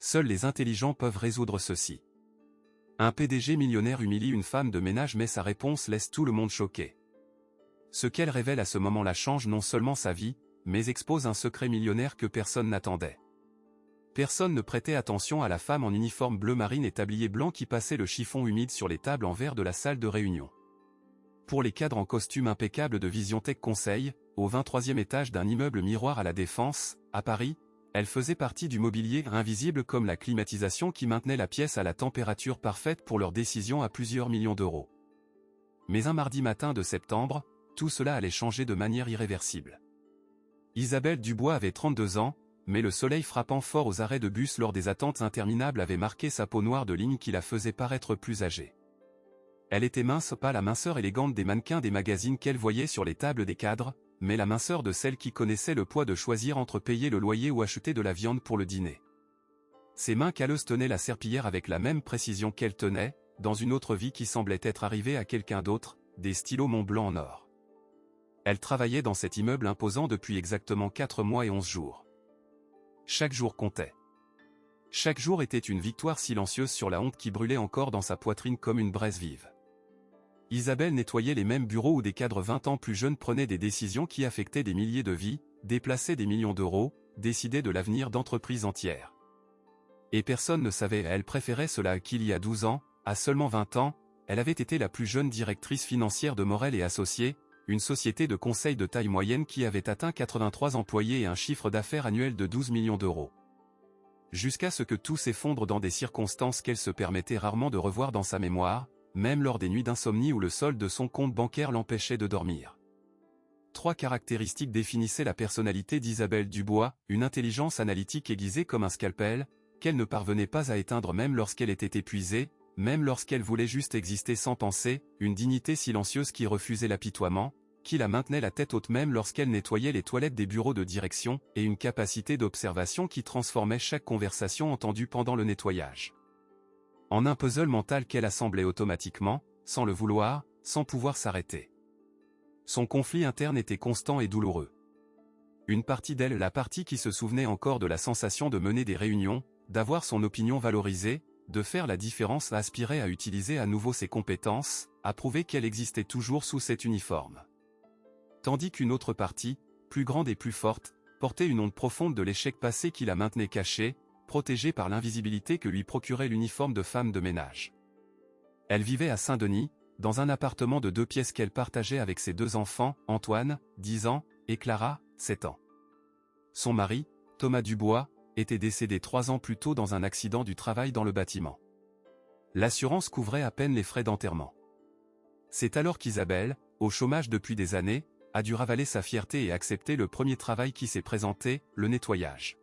Seuls les intelligents peuvent résoudre ceci. Un PDG millionnaire humilie une femme de ménage mais sa réponse laisse tout le monde choqué. Ce qu'elle révèle à ce moment-là change non seulement sa vie, mais expose un secret millionnaire que personne n'attendait. Personne ne prêtait attention à la femme en uniforme bleu marine et tablier blanc qui passait le chiffon humide sur les tables en verre de la salle de réunion. Pour les cadres en costume impeccable de VisionTech Conseil, au 23e étage d'un immeuble miroir à la Défense, à Paris, elle faisait partie du mobilier invisible comme la climatisation qui maintenait la pièce à la température parfaite pour leurs décisions à plusieurs millions d'euros. Mais un mardi matin de septembre, tout cela allait changer de manière irréversible. Isabelle Dubois avait 32 ans, mais le soleil frappant fort aux arrêts de bus lors des attentes interminables avait marqué sa peau noire de lignes qui la faisaient paraître plus âgée. Elle était mince, pas la minceur élégante des mannequins des magazines qu'elle voyait sur les tables des cadres, mais la minceur de celle qui connaissait le poids de choisir entre payer le loyer ou acheter de la viande pour le dîner. Ses mains calleuses tenaient la serpillière avec la même précision qu'elle tenait, dans une autre vie qui semblait être arrivée à quelqu'un d'autre, des stylos Montblanc en or. Elle travaillait dans cet immeuble imposant depuis exactement 4 mois et 11 jours. Chaque jour comptait. Chaque jour était une victoire silencieuse sur la honte qui brûlait encore dans sa poitrine comme une braise vive. Isabelle nettoyait les mêmes bureaux où des cadres 20 ans plus jeunes prenaient des décisions qui affectaient des milliers de vies, déplaçaient des millions d'euros, décidaient de l'avenir d'entreprises entières. Et personne ne savait, elle préférait cela qu'il y a 12 ans, à seulement 20 ans, elle avait été la plus jeune directrice financière de Morel et Associés, une société de conseil de taille moyenne qui avait atteint 83 employés et un chiffre d'affaires annuel de 12 millions d'euros. Jusqu'à ce que tout s'effondre dans des circonstances qu'elle se permettait rarement de revoir dans sa mémoire, même lors des nuits d'insomnie où le solde de son compte bancaire l'empêchait de dormir. 3 caractéristiques définissaient la personnalité d'Isabelle Dubois, une intelligence analytique aiguisée comme un scalpel, qu'elle ne parvenait pas à éteindre même lorsqu'elle était épuisée, même lorsqu'elle voulait juste exister sans penser, une dignité silencieuse qui refusait l'apitoiement, qui la maintenait la tête haute même lorsqu'elle nettoyait les toilettes des bureaux de direction, et une capacité d'observation qui transformait chaque conversation entendue pendant le nettoyage en un puzzle mental qu'elle assemblait automatiquement, sans le vouloir, sans pouvoir s'arrêter. Son conflit interne était constant et douloureux. Une partie d'elle, la partie qui se souvenait encore de la sensation de mener des réunions, d'avoir son opinion valorisée, de faire la différence, aspirait à utiliser à nouveau ses compétences, à prouver qu'elle existait toujours sous cet uniforme. Tandis qu'une autre partie, plus grande et plus forte, portait une onde profonde de l'échec passé qui la maintenait cachée, protégée par l'invisibilité que lui procurait l'uniforme de femme de ménage. Elle vivait à Saint-Denis, dans un appartement de 2 pièces qu'elle partageait avec ses 2 enfants, Antoine, 10 ans, et Clara, 7 ans. Son mari, Thomas Dubois, était décédé 3 ans plus tôt dans un accident du travail dans le bâtiment. L'assurance couvrait à peine les frais d'enterrement. C'est alors qu'Isabelle, au chômage depuis des années, a dû ravaler sa fierté et accepter le premier travail qui s'est présenté, le nettoyage.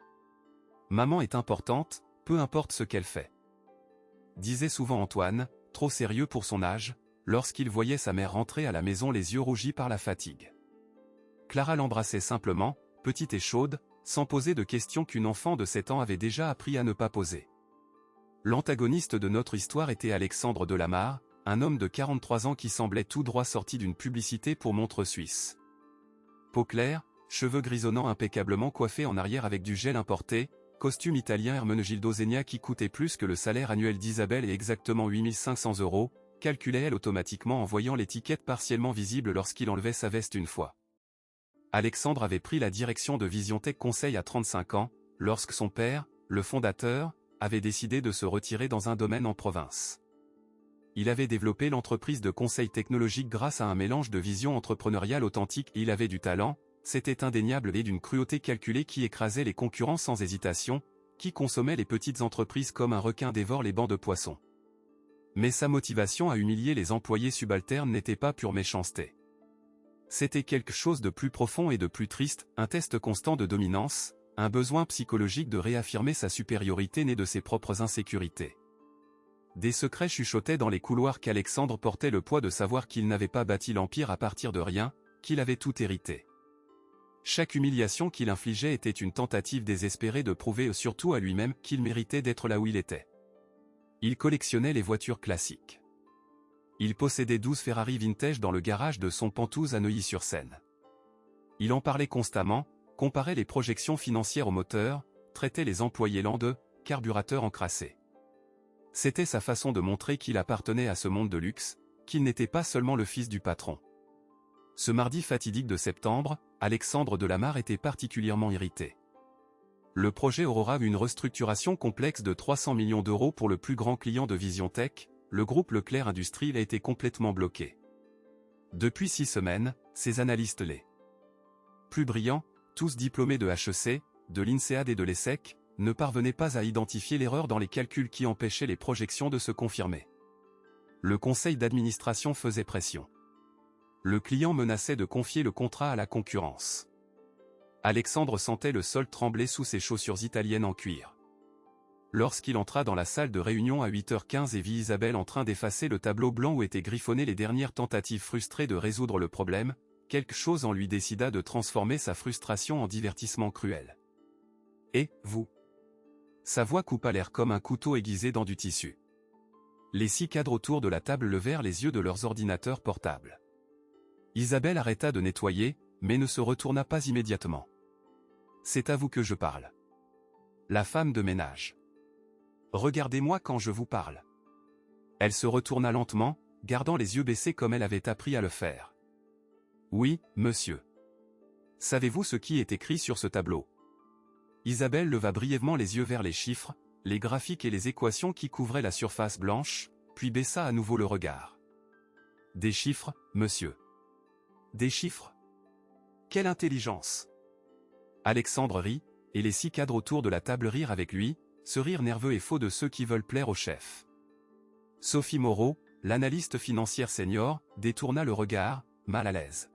Maman est importante, peu importe ce qu'elle fait, disait souvent Antoine, trop sérieux pour son âge, lorsqu'il voyait sa mère rentrer à la maison les yeux rougis par la fatigue. Clara l'embrassait simplement, petite et chaude, sans poser de questions qu'une enfant de 7 ans avait déjà appris à ne pas poser. L'antagoniste de notre histoire était Alexandre Delamarre, un homme de 43 ans qui semblait tout droit sorti d'une publicité pour montre suisse. Peau claire, cheveux grisonnants impeccablement coiffés en arrière avec du gel importé, costume italien Hermenegildo Zegna qui coûtait plus que le salaire annuel d'Isabelle et exactement 8 500 €, calculait-elle automatiquement en voyant l'étiquette partiellement visible lorsqu'il enlevait sa veste une fois. Alexandre avait pris la direction de VisionTech Conseil à 35 ans, lorsque son père, le fondateur, avait décidé de se retirer dans un domaine en province. Il avait développé l'entreprise de conseil technologique grâce à un mélange de vision entrepreneuriale authentique et il avait du talent, c'était indéniable et d'une cruauté calculée qui écrasait les concurrents sans hésitation, qui consommait les petites entreprises comme un requin dévore les bancs de poissons. Mais sa motivation à humilier les employés subalternes n'était pas pure méchanceté. C'était quelque chose de plus profond et de plus triste, un test constant de dominance, un besoin psychologique de réaffirmer sa supériorité née de ses propres insécurités. Des secrets chuchotaient dans les couloirs qu'Alexandre portait le poids de savoir qu'il n'avait pas bâti l'empire à partir de rien, qu'il avait tout hérité. Chaque humiliation qu'il infligeait était une tentative désespérée de prouver surtout à lui-même qu'il méritait d'être là où il était. Il collectionnait les voitures classiques. Il possédait 12 Ferrari vintage dans le garage de son Penthouse à Neuilly-sur-Seine. Il en parlait constamment, comparait les projections financières au moteur, traitait les employés lents de carburateur encrassé. C'était sa façon de montrer qu'il appartenait à ce monde de luxe, qu'il n'était pas seulement le fils du patron. Ce mardi fatidique de septembre, Alexandre Delamarre était particulièrement irrité. Le projet Aurora, une restructuration complexe de 300 millions d'euros pour le plus grand client de VisionTech, le groupe Leclerc Industries, a été complètement bloqué. Depuis 6 semaines, ses analystes les plus brillants, tous diplômés de HEC, de l'INSEAD et de l'ESSEC, ne parvenaient pas à identifier l'erreur dans les calculs qui empêchaient les projections de se confirmer. Le conseil d'administration faisait pression. Le client menaçait de confier le contrat à la concurrence. Alexandre sentait le sol trembler sous ses chaussures italiennes en cuir. Lorsqu'il entra dans la salle de réunion à 8h15 et vit Isabelle en train d'effacer le tableau blanc où étaient griffonnées les dernières tentatives frustrées de résoudre le problème, quelque chose en lui décida de transformer sa frustration en divertissement cruel. « Et, vous ?» Sa voix coupa l'air comme un couteau aiguisé dans du tissu. Les 6 cadres autour de la table levèrent les yeux de leurs ordinateurs portables. Isabelle arrêta de nettoyer, mais ne se retourna pas immédiatement. « C'est à vous que je parle. La femme de ménage. Regardez-moi quand je vous parle. » Elle se retourna lentement, gardant les yeux baissés comme elle avait appris à le faire. « Oui, monsieur. Savez-vous ce qui est écrit sur ce tableau ?» Isabelle leva brièvement les yeux vers les chiffres, les graphiques et les équations qui couvraient la surface blanche, puis baissa à nouveau le regard. « Des chiffres, monsieur. Des chiffres. Quelle intelligence !» Alexandre rit, et les 6 cadres autour de la table rirent avec lui, ce rire nerveux et faux de ceux qui veulent plaire au chef. Sophie Moreau, l'analyste financière senior, détourna le regard, mal à l'aise.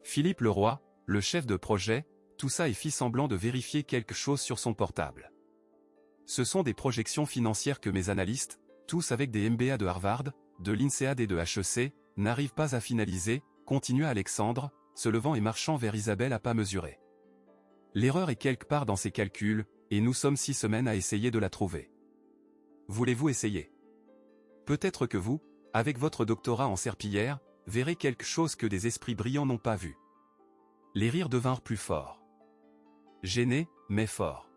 Philippe Leroy, le chef de projet, toussa et fit semblant de vérifier quelque chose sur son portable. Ce sont des projections financières que mes analystes, tous avec des MBA de Harvard, de l'INSEAD et de HEC, n'arrivent pas à finaliser, continua Alexandre, se levant et marchant vers Isabelle à pas mesurés. L'erreur est quelque part dans ces calculs, et nous sommes 6 semaines à essayer de la trouver. Voulez-vous essayer? Peut-être que vous, avec votre doctorat en serpillière, verrez quelque chose que des esprits brillants n'ont pas vu. Les rires devinrent plus forts. Gêné, mais fort.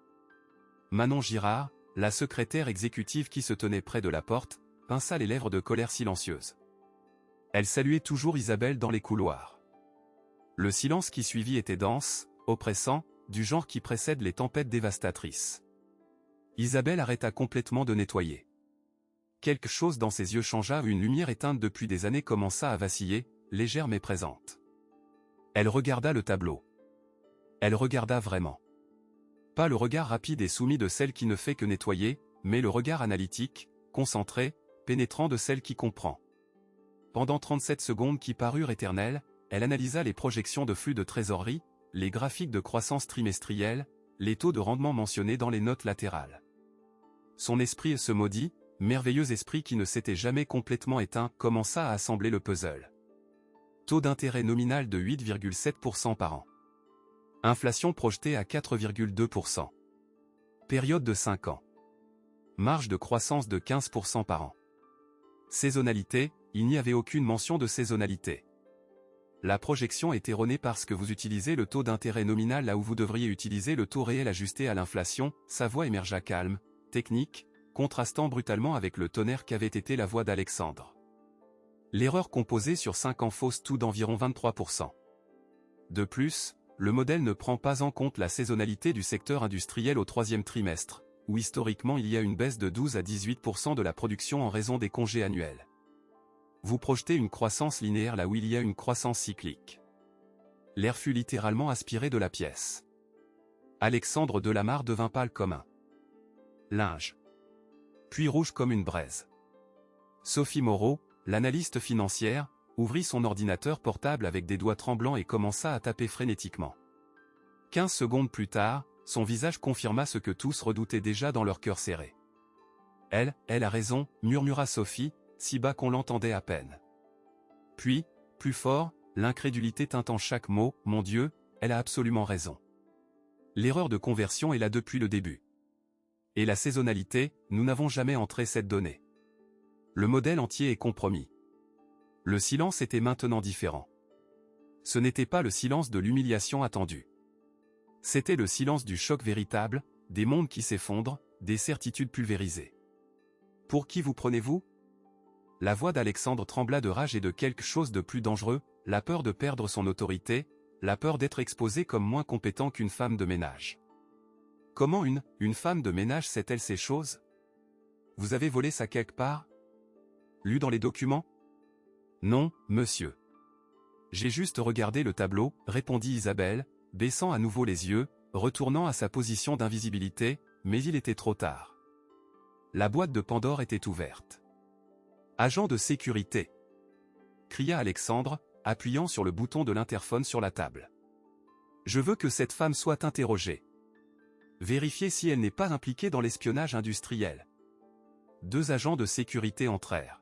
Manon Girard, la secrétaire exécutive qui se tenait près de la porte, pinça les lèvres de colère silencieuse. Elle saluait toujours Isabelle dans les couloirs. Le silence qui suivit était dense, oppressant, du genre qui précède les tempêtes dévastatrices. Isabelle arrêta complètement de nettoyer. Quelque chose dans ses yeux changea, une lumière éteinte depuis des années commença à vaciller, légère mais présente. Elle regarda le tableau. Elle regarda vraiment. Pas le regard rapide et soumis de celle qui ne fait que nettoyer, mais le regard analytique, concentré, pénétrant de celle qui comprend. Pendant 37 secondes qui parurent éternelles, elle analysa les projections de flux de trésorerie, les graphiques de croissance trimestrielle, les taux de rendement mentionnés dans les notes latérales. Son esprit se maudit, merveilleux esprit qui ne s'était jamais complètement éteint, commença à assembler le puzzle. Taux d'intérêt nominal de 8,7% par an. Inflation projetée à 4,2%. Période de 5 ans. Marge de croissance de 15% par an. Saisonnalité, il n'y avait aucune mention de saisonnalité. La projection est erronée parce que vous utilisez le taux d'intérêt nominal là où vous devriez utiliser le taux réel ajusté à l'inflation. Sa voix émergea calme, technique, contrastant brutalement avec le tonnerre qu'avait été la voix d'Alexandre. L'erreur composée sur 5 ans fausse tout d'environ 23%. De plus, le modèle ne prend pas en compte la saisonnalité du secteur industriel au 3e trimestre, où historiquement il y a une baisse de 12 à 18% de la production en raison des congés annuels. Vous projetez une croissance linéaire là où il y a une croissance cyclique. L'air fut littéralement aspiré de la pièce. Alexandre Delamarre devint pâle comme un linge. Puis rouge comme une braise. Sophie Moreau, l'analyste financière, ouvrit son ordinateur portable avec des doigts tremblants et commença à taper frénétiquement. 15 secondes plus tard, son visage confirma ce que tous redoutaient déjà dans leur cœur serré. Elle a raison, murmura Sophie, si bas qu'on l'entendait à peine. Puis, plus fort, l'incrédulité tintant chaque mot, « Mon Dieu, elle a absolument raison. L'erreur de conversion est là depuis le début. Et la saisonnalité, nous n'avons jamais entré cette donnée. Le modèle entier est compromis. » Le silence était maintenant différent. Ce n'était pas le silence de l'humiliation attendue. C'était le silence du choc véritable, des mondes qui s'effondrent, des certitudes pulvérisées. Pour qui vous prenez-vous? La voix d'Alexandre trembla de rage et de quelque chose de plus dangereux, la peur de perdre son autorité, la peur d'être exposé comme moins compétent qu'une femme de ménage. Comment une femme de ménage sait-elle ces choses? Vous avez volé ça quelque part? Lu dans les documents? Non, monsieur. J'ai juste regardé le tableau, répondit Isabelle, baissant à nouveau les yeux, retournant à sa position d'invisibilité, mais il était trop tard. La boîte de Pandore était ouverte. Agent de sécurité, cria Alexandre, appuyant sur le bouton de l'interphone sur la table. Je veux que cette femme soit interrogée. Vérifiez si elle n'est pas impliquée dans l'espionnage industriel. 2 agents de sécurité entrèrent.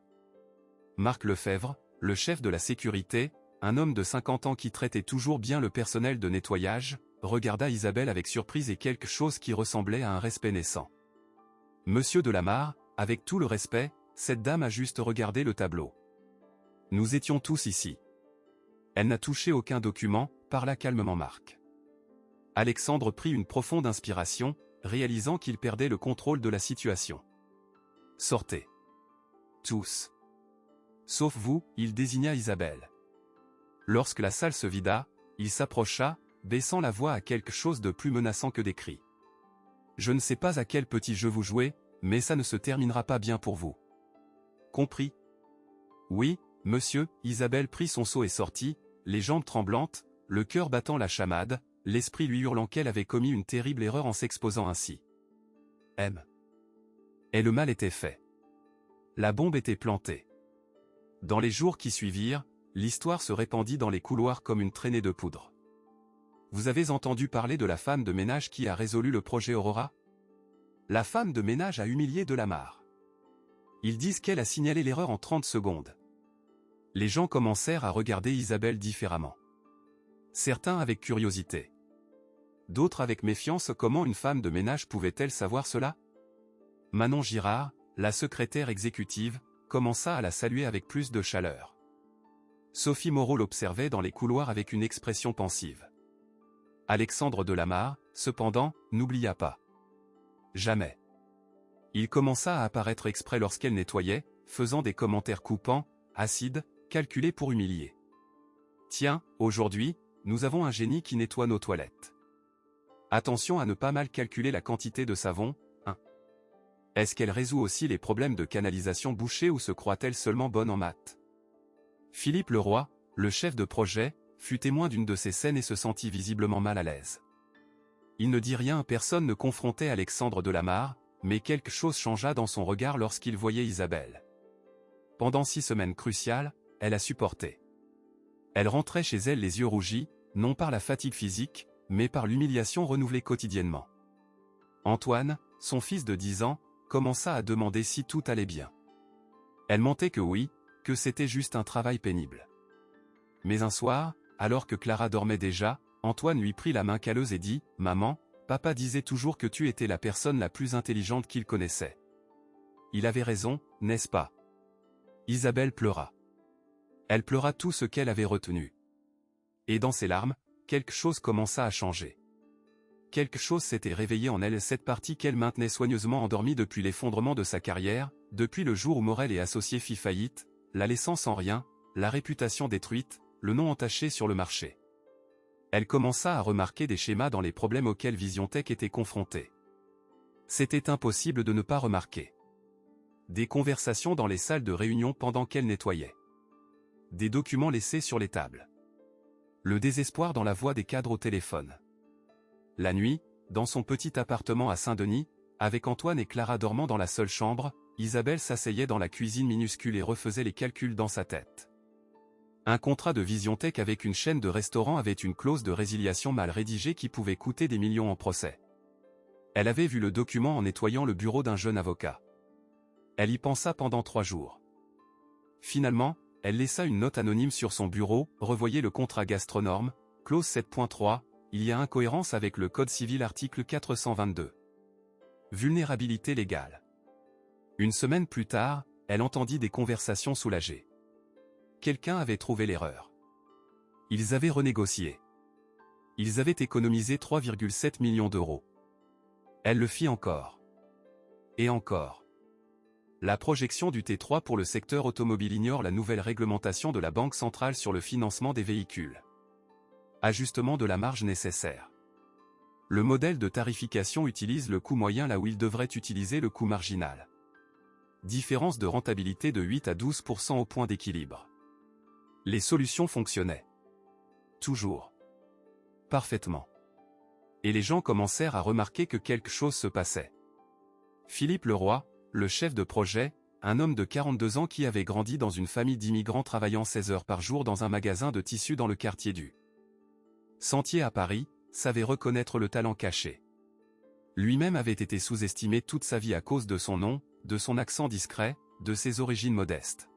Marc Lefebvre, le chef de la sécurité, un homme de 50 ans qui traitait toujours bien le personnel de nettoyage, regarda Isabelle avec surprise et quelque chose qui ressemblait à un respect naissant. Monsieur Delamarre, avec tout le respect, cette dame a juste regardé le tableau. Nous étions tous ici. Elle n'a touché aucun document, parla calmement Marc. Alexandre prit une profonde inspiration, réalisant qu'il perdait le contrôle de la situation. Sortez. Tous. Sauf vous, il désigna Isabelle. Lorsque la salle se vida, il s'approcha, baissant la voix à quelque chose de plus menaçant que des cris. Je ne sais pas à quel petit jeu vous jouez, mais ça ne se terminera pas bien pour vous. Compris? Oui, monsieur, Isabelle prit son seau et sortit, les jambes tremblantes, le cœur battant la chamade, l'esprit lui hurlant qu'elle avait commis une terrible erreur en s'exposant ainsi. Et le mal était fait. La bombe était plantée. Dans les jours qui suivirent, l'histoire se répandit dans les couloirs comme une traînée de poudre. Vous avez entendu parler de la femme de ménage qui a résolu le projet Aurora? La femme de ménage a humilié Delamarre. Ils disent qu'elle a signalé l'erreur en 30 secondes. Les gens commencèrent à regarder Isabelle différemment. Certains avec curiosité. D'autres avec méfiance. Comment une femme de ménage pouvait-elle savoir cela? Manon Girard, la secrétaire exécutive, commença à la saluer avec plus de chaleur. Sophie Moreau l'observait dans les couloirs avec une expression pensive. Alexandre Delamarre, cependant, n'oublia pas. Jamais. Il commença à apparaître exprès lorsqu'elle nettoyait, faisant des commentaires coupants, acides, calculés pour humilier. Tiens, aujourd'hui, nous avons un génie qui nettoie nos toilettes. Attention à ne pas mal calculer la quantité de savon, hein. Est-ce qu'elle résout aussi les problèmes de canalisation bouchée ou se croit-elle seulement bonne en maths? Philippe Leroy, le chef de projet, fut témoin d'une de ces scènes et se sentit visiblement mal à l'aise. Il ne dit rien, personne ne confrontait Alexandre Delamarre, mais quelque chose changea dans son regard lorsqu'il voyait Isabelle. Pendant 6 semaines cruciales, elle a supporté. Elle rentrait chez elle les yeux rougis, non par la fatigue physique, mais par l'humiliation renouvelée quotidiennement. Antoine, son fils de 10 ans, commença à demander si tout allait bien. Elle mentait que oui, que c'était juste un travail pénible. Mais un soir, alors que Clara dormait déjà, Antoine lui prit la main calleuse et dit « Maman, papa disait toujours que tu étais la personne la plus intelligente qu'il connaissait. » Il avait raison, n'est-ce pas? Isabelle pleura. Elle pleura tout ce qu'elle avait retenu. Et dans ses larmes, quelque chose commença à changer. Quelque chose s'était réveillé en elle, cette partie qu'elle maintenait soigneusement endormie depuis l'effondrement de sa carrière, depuis le jour où Morel et Associés fit faillite, la laissant sans rien, la réputation détruite, le nom entaché sur le marché. Elle commença à remarquer des schémas dans les problèmes auxquels VisionTech était confrontée. C'était impossible de ne pas remarquer. Des conversations dans les salles de réunion pendant qu'elle nettoyait. Des documents laissés sur les tables. Le désespoir dans la voix des cadres au téléphone. La nuit, dans son petit appartement à Saint-Denis, avec Antoine et Clara dormant dans la seule chambre, Isabelle s'asseyait dans la cuisine minuscule et refaisait les calculs dans sa tête. Un contrat de VisionTech avec une chaîne de restaurants avait une clause de résiliation mal rédigée qui pouvait coûter des millions en procès. Elle avait vu le document en nettoyant le bureau d'un jeune avocat. Elle y pensa pendant 3 jours. Finalement, elle laissa une note anonyme sur son bureau, revoyez le contrat Gastronorme, clause 7.3, il y a incohérence avec le Code civil article 422. Vulnérabilité légale. Une semaine plus tard, elle entendit des conversations soulagées. Quelqu'un avait trouvé l'erreur. Ils avaient renégocié. Ils avaient économisé 3,7 millions d'euros. Elle le fit encore. Et encore. La projection du T3 pour le secteur automobile ignore la nouvelle réglementation de la Banque centrale sur le financement des véhicules. Ajustement de la marge nécessaire. Le modèle de tarification utilise le coût moyen là où il devrait utiliser le coût marginal. Différence de rentabilité de 8 à 12% au point d'équilibre. Les solutions fonctionnaient. Toujours. Parfaitement. Et les gens commencèrent à remarquer que quelque chose se passait. Philippe Leroy, le chef de projet, un homme de 42 ans qui avait grandi dans une famille d'immigrants travaillant 16 heures par jour dans un magasin de tissus dans le quartier du Sentier à Paris, savait reconnaître le talent caché. Lui-même avait été sous-estimé toute sa vie à cause de son nom, de son accent discret, de ses origines modestes.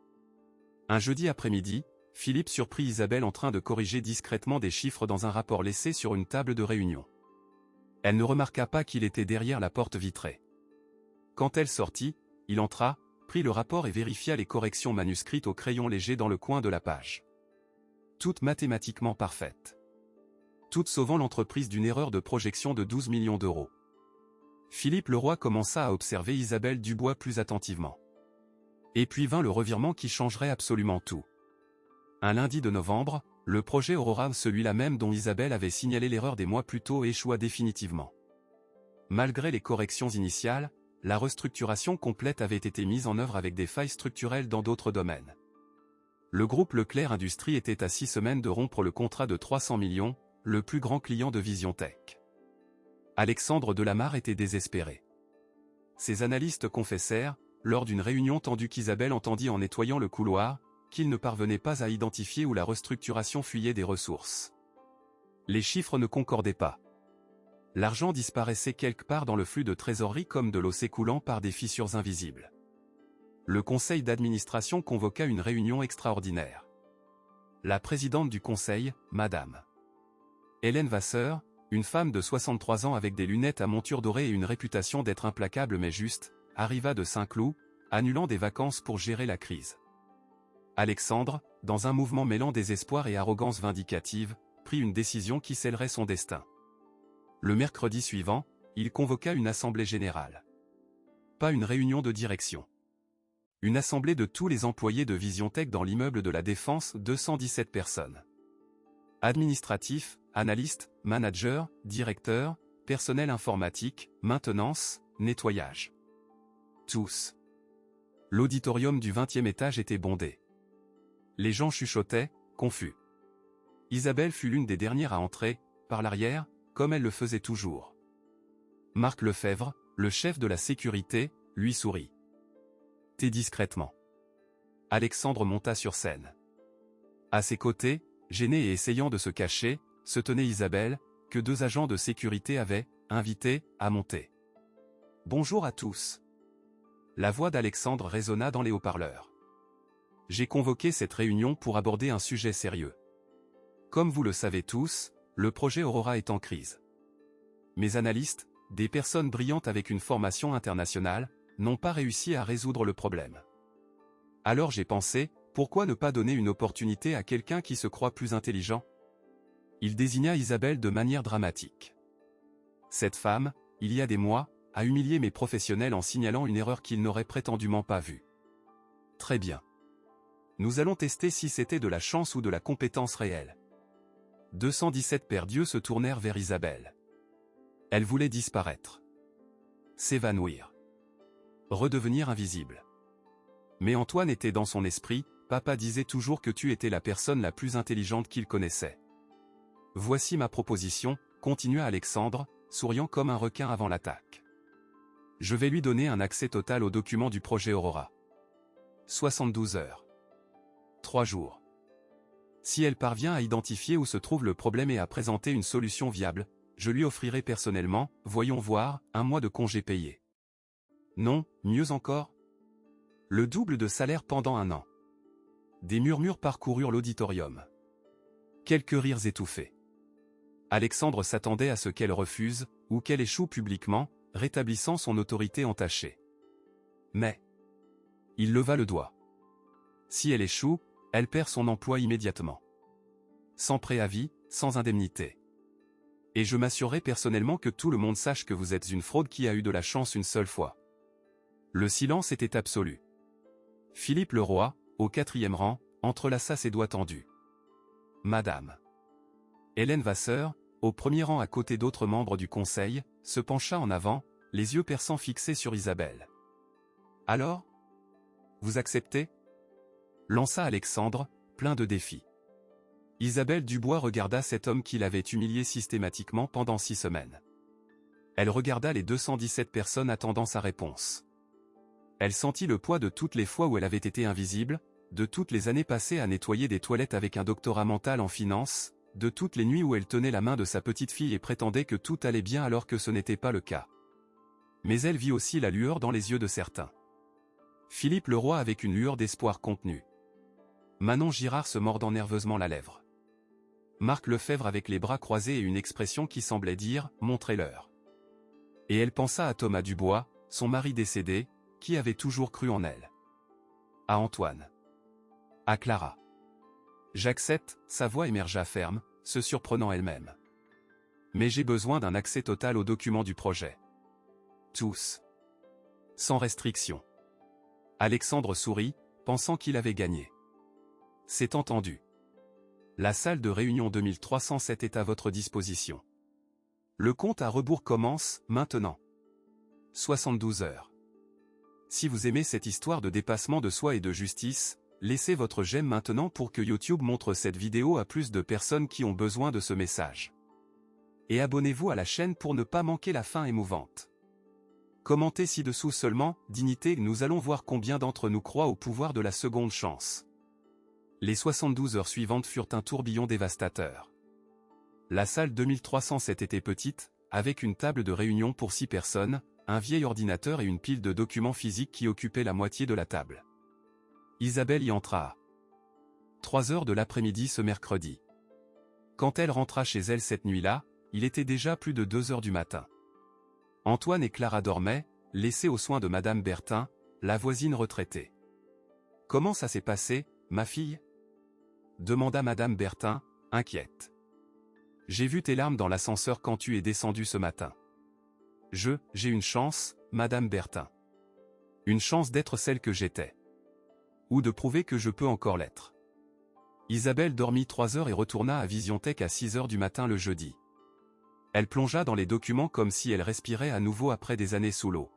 Un jeudi après-midi, Philippe surprit Isabelle en train de corriger discrètement des chiffres dans un rapport laissé sur une table de réunion. Elle ne remarqua pas qu'il était derrière la porte vitrée. Quand elle sortit, il entra, prit le rapport et vérifia les corrections manuscrites au crayon léger dans le coin de la page. Toutes mathématiquement parfaites. Toutes sauvant l'entreprise d'une erreur de projection de 12 millions d'euros. Philippe Leroy commença à observer Isabelle Dubois plus attentivement. Et puis vint le revirement qui changerait absolument tout. Un lundi de novembre, le projet Aurora, celui-là même dont Isabelle avait signalé l'erreur des mois plus tôt, échoua définitivement. Malgré les corrections initiales, la restructuration complète avait été mise en œuvre avec des failles structurelles dans d'autres domaines. Le groupe Leclerc Industrie était à 6 semaines de rompre le contrat de 300 millions, le plus grand client de VisionTech. Alexandre Delamarre était désespéré. Ses analystes confessèrent, lors d'une réunion tendue qu'Isabelle entendit en nettoyant le couloir, qu'il ne parvenait pas à identifier où la restructuration fuyait des ressources. Les chiffres ne concordaient pas. L'argent disparaissait quelque part dans le flux de trésorerie comme de l'eau s'écoulant par des fissures invisibles. Le conseil d'administration convoqua une réunion extraordinaire. La présidente du conseil, Madame Hélène Vasseur, une femme de 63 ans avec des lunettes à monture dorée et une réputation d'être implacable mais juste, arriva de Saint-Cloud, annulant des vacances pour gérer la crise. Alexandre, dans un mouvement mêlant désespoir et arrogance vindicative, prit une décision qui scellerait son destin. Le mercredi suivant, il convoqua une assemblée générale. Pas une réunion de direction. Une assemblée de tous les employés de VisionTech dans l'immeuble de la Défense, 217 personnes. Administratifs, analystes, managers, directeurs, personnel informatique, maintenance, nettoyage. Tous. L'auditorium du 20e étage était bondé. Les gens chuchotaient, confus. Isabelle fut l'une des dernières à entrer, par l'arrière, comme elle le faisait toujours. Marc Lefebvre, le chef de la sécurité, lui sourit. T'es discrètement. Alexandre monta sur scène. À ses côtés, gêné et essayant de se cacher, se tenait Isabelle, que 2 agents de sécurité avaient invité à monter. Bonjour à tous. La voix d'Alexandre résonna dans les haut-parleurs. J'ai convoqué cette réunion pour aborder un sujet sérieux. Comme vous le savez tous, le projet Aurora est en crise. Mes analystes, des personnes brillantes avec une formation internationale, n'ont pas réussi à résoudre le problème. Alors j'ai pensé, pourquoi ne pas donner une opportunité à quelqu'un qui se croit plus intelligent? Il désigna Isabelle de manière dramatique. Cette femme, il y a des mois, a humilié mes professionnels en signalant une erreur qu'ils n'auraient prétendument pas vue. Très bien. Nous allons tester si c'était de la chance ou de la compétence réelle. 217 paires d'yeux se tournèrent vers Isabelle. Elle voulait disparaître. S'évanouir. Redevenir invisible. Mais Antoine était dans son esprit, papa disait toujours que tu étais la personne la plus intelligente qu'il connaissait. Voici ma proposition, continua Alexandre, souriant comme un requin avant l'attaque. Je vais lui donner un accès total aux documents du projet Aurora. 72 heures. 3 jours. Si elle parvient à identifier où se trouve le problème et à présenter une solution viable, je lui offrirai personnellement, voyons voir, 1 mois de congé payé. Non, mieux encore. Le double de salaire pendant 1 an. Des murmures parcoururent l'auditorium. Quelques rires étouffés. Alexandre s'attendait à ce qu'elle refuse, ou qu'elle échoue publiquement, rétablissant son autorité entachée. Mais il leva le doigt. Si elle échoue, elle perd son emploi immédiatement. Sans préavis, sans indemnité. Et je m'assurerai personnellement que tout le monde sache que vous êtes une fraude qui a eu de la chance une seule fois. Le silence était absolu. Philippe Leroy, au 4e rang, entrelaça ses doigts tendus. Madame Hélène Vasseur, au 1er rang à côté d'autres membres du conseil, se pencha en avant, les yeux perçants fixés sur Isabelle. Alors? Vous acceptez? Lança Alexandre, plein de défis. Isabelle Dubois regarda cet homme qui l'avait humilié systématiquement pendant 6 semaines. Elle regarda les 217 personnes attendant sa réponse. Elle sentit le poids de toutes les fois où elle avait été invisible, de toutes les années passées à nettoyer des toilettes avec un doctorat mental en finance, de toutes les nuits où elle tenait la main de sa petite fille et prétendait que tout allait bien alors que ce n'était pas le cas. Mais elle vit aussi la lueur dans les yeux de certains. Philippe Leroy avec une lueur d'espoir contenue. Manon Girard se mordant nerveusement la lèvre. Marc Lefebvre avec les bras croisés et une expression qui semblait dire « montrez-leur ». Et elle pensa à Thomas Dubois, son mari décédé, qui avait toujours cru en elle. À Antoine. À Clara. J'accepte, sa voix émergea ferme, se surprenant elle-même. Mais j'ai besoin d'un accès total aux documents du projet. Tous. Sans restriction. Alexandre sourit, pensant qu'il avait gagné. C'est entendu. La salle de réunion 2307 est à votre disposition. Le compte à rebours commence, maintenant. 72 heures. Si vous aimez cette histoire de dépassement de soi et de justice, laissez votre j'aime maintenant pour que YouTube montre cette vidéo à plus de personnes qui ont besoin de ce message. Et abonnez-vous à la chaîne pour ne pas manquer la fin émouvante. Commentez ci-dessous seulement, dignité, nous allons voir combien d'entre nous croient au pouvoir de la seconde chance. Les 72 heures suivantes furent un tourbillon dévastateur. La salle 2307 était petite, avec une table de réunion pour 6 personnes, un vieil ordinateur et une pile de documents physiques qui occupaient la moitié de la table. Isabelle y entra à 3 heures de l'après-midi ce mercredi. Quand elle rentra chez elle cette nuit-là, il était déjà plus de 2 heures du matin. Antoine et Clara dormaient, laissés aux soins de Madame Bertin, la voisine retraitée. « Comment ça s'est passé, ma fille ?» demanda Madame Bertin, inquiète. « J'ai vu tes larmes dans l'ascenseur quand tu es descendue ce matin. J'ai une chance, Madame Bertin. Une chance d'être celle que j'étais. Ou de prouver que je peux encore l'être. » Isabelle dormit 3 heures et retourna à Visiontech à 6 heures du matin le jeudi. Elle plongea dans les documents comme si elle respirait à nouveau après des années sous l'eau.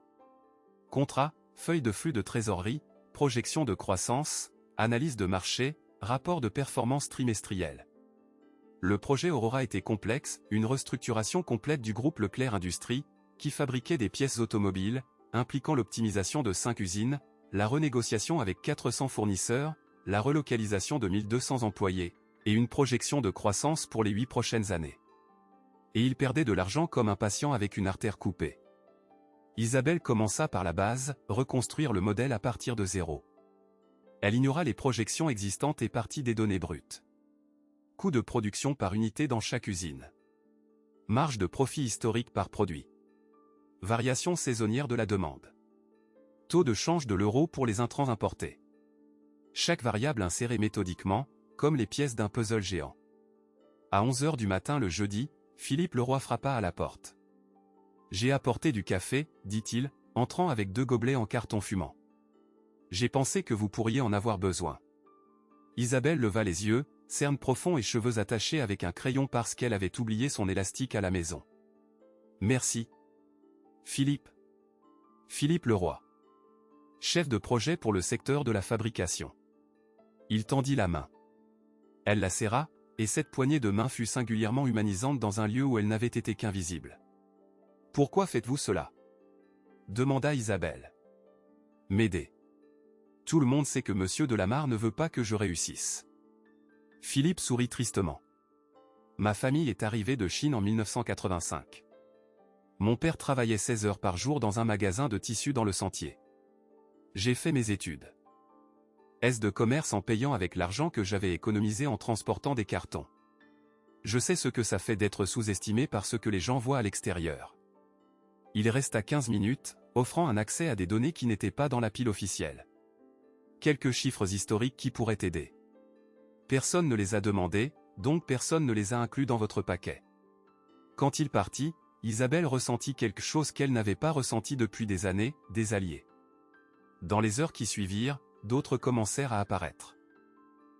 Contrat, feuille de flux de trésorerie, projection de croissance, analyse de marché, rapport de performance trimestrielle. Le projet Aurora était complexe, une restructuration complète du groupe Leclerc Industrie, qui fabriquait des pièces automobiles, impliquant l'optimisation de 5 usines, la renégociation avec 400 fournisseurs, la relocalisation de 1200 employés, et une projection de croissance pour les 8 prochaines années. Et il perdait de l'argent comme un patient avec une artère coupée. Isabelle commença par la base, reconstruire le modèle à partir de zéro. Elle ignora les projections existantes et partit des données brutes. Coût de production par unité dans chaque usine. Marge de profit historique par produit. Variation saisonnière de la demande. Taux de change de l'euro pour les intrants importés. Chaque variable insérée méthodiquement, comme les pièces d'un puzzle géant. À 11 heures du matin le jeudi, Philippe Leroy frappa à la porte. « J'ai apporté du café, dit-il, entrant avec 2 gobelets en carton fumant. J'ai pensé que vous pourriez en avoir besoin. » Isabelle leva les yeux, cernes profonds et cheveux attachés avec un crayon parce qu'elle avait oublié son élastique à la maison. « Merci. Philippe. » Philippe Leroy. Chef de projet pour le secteur de la fabrication. Il tendit la main. Elle la serra, et cette poignée de main fut singulièrement humanisante dans un lieu où elle n'avait été qu'invisible. « Pourquoi faites-vous cela ?» demanda Isabelle. « M'aider. Tout le monde sait que Monsieur Delamarre ne veut pas que je réussisse. » Philippe sourit tristement. « Ma famille est arrivée de Chine en 1985. Mon père travaillait 16 heures par jour dans un magasin de tissus dans le Sentier. J'ai fait mes études. S de commerce en payant avec l'argent que j'avais économisé en transportant des cartons. Je sais ce que ça fait d'être sous-estimé par ce que les gens voient à l'extérieur. » Il resta 15 minutes, offrant un accès à des données qui n'étaient pas dans la pile officielle. Quelques chiffres historiques qui pourraient aider. Personne ne les a demandés, donc personne ne les a inclus dans votre paquet. Quand il partit, Isabelle ressentit quelque chose qu'elle n'avait pas ressenti depuis des années, des alliés. Dans les heures qui suivirent, d'autres commencèrent à apparaître.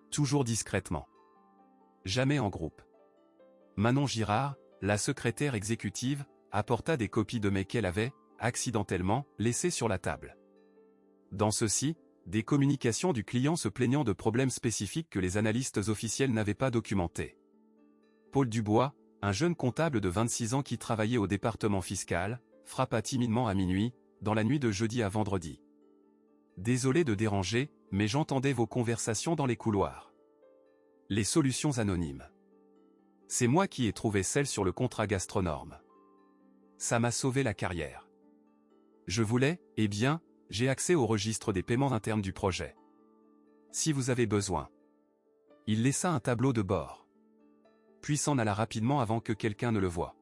Toujours discrètement. Jamais en groupe. Manon Girard, la secrétaire exécutive, apporta des copies de mails qu'elle avait, accidentellement, laissées sur la table. Dans ceci, des communications du client se plaignant de problèmes spécifiques que les analystes officiels n'avaient pas documentés. Paul Dubois, un jeune comptable de 26 ans qui travaillait au département fiscal, frappa timidement à minuit, dans la nuit de jeudi à vendredi. « Désolé de déranger, mais j'entendais vos conversations dans les couloirs. » Les solutions anonymes. C'est moi qui ai trouvé celle sur le contrat Gastronorme. Ça m'a sauvé la carrière. Je voulais, eh bien, j'ai accès au registre des paiements internes du projet. Si vous avez besoin. Il laissa un tableau de bord. Puis s'en alla rapidement avant que quelqu'un ne le voie.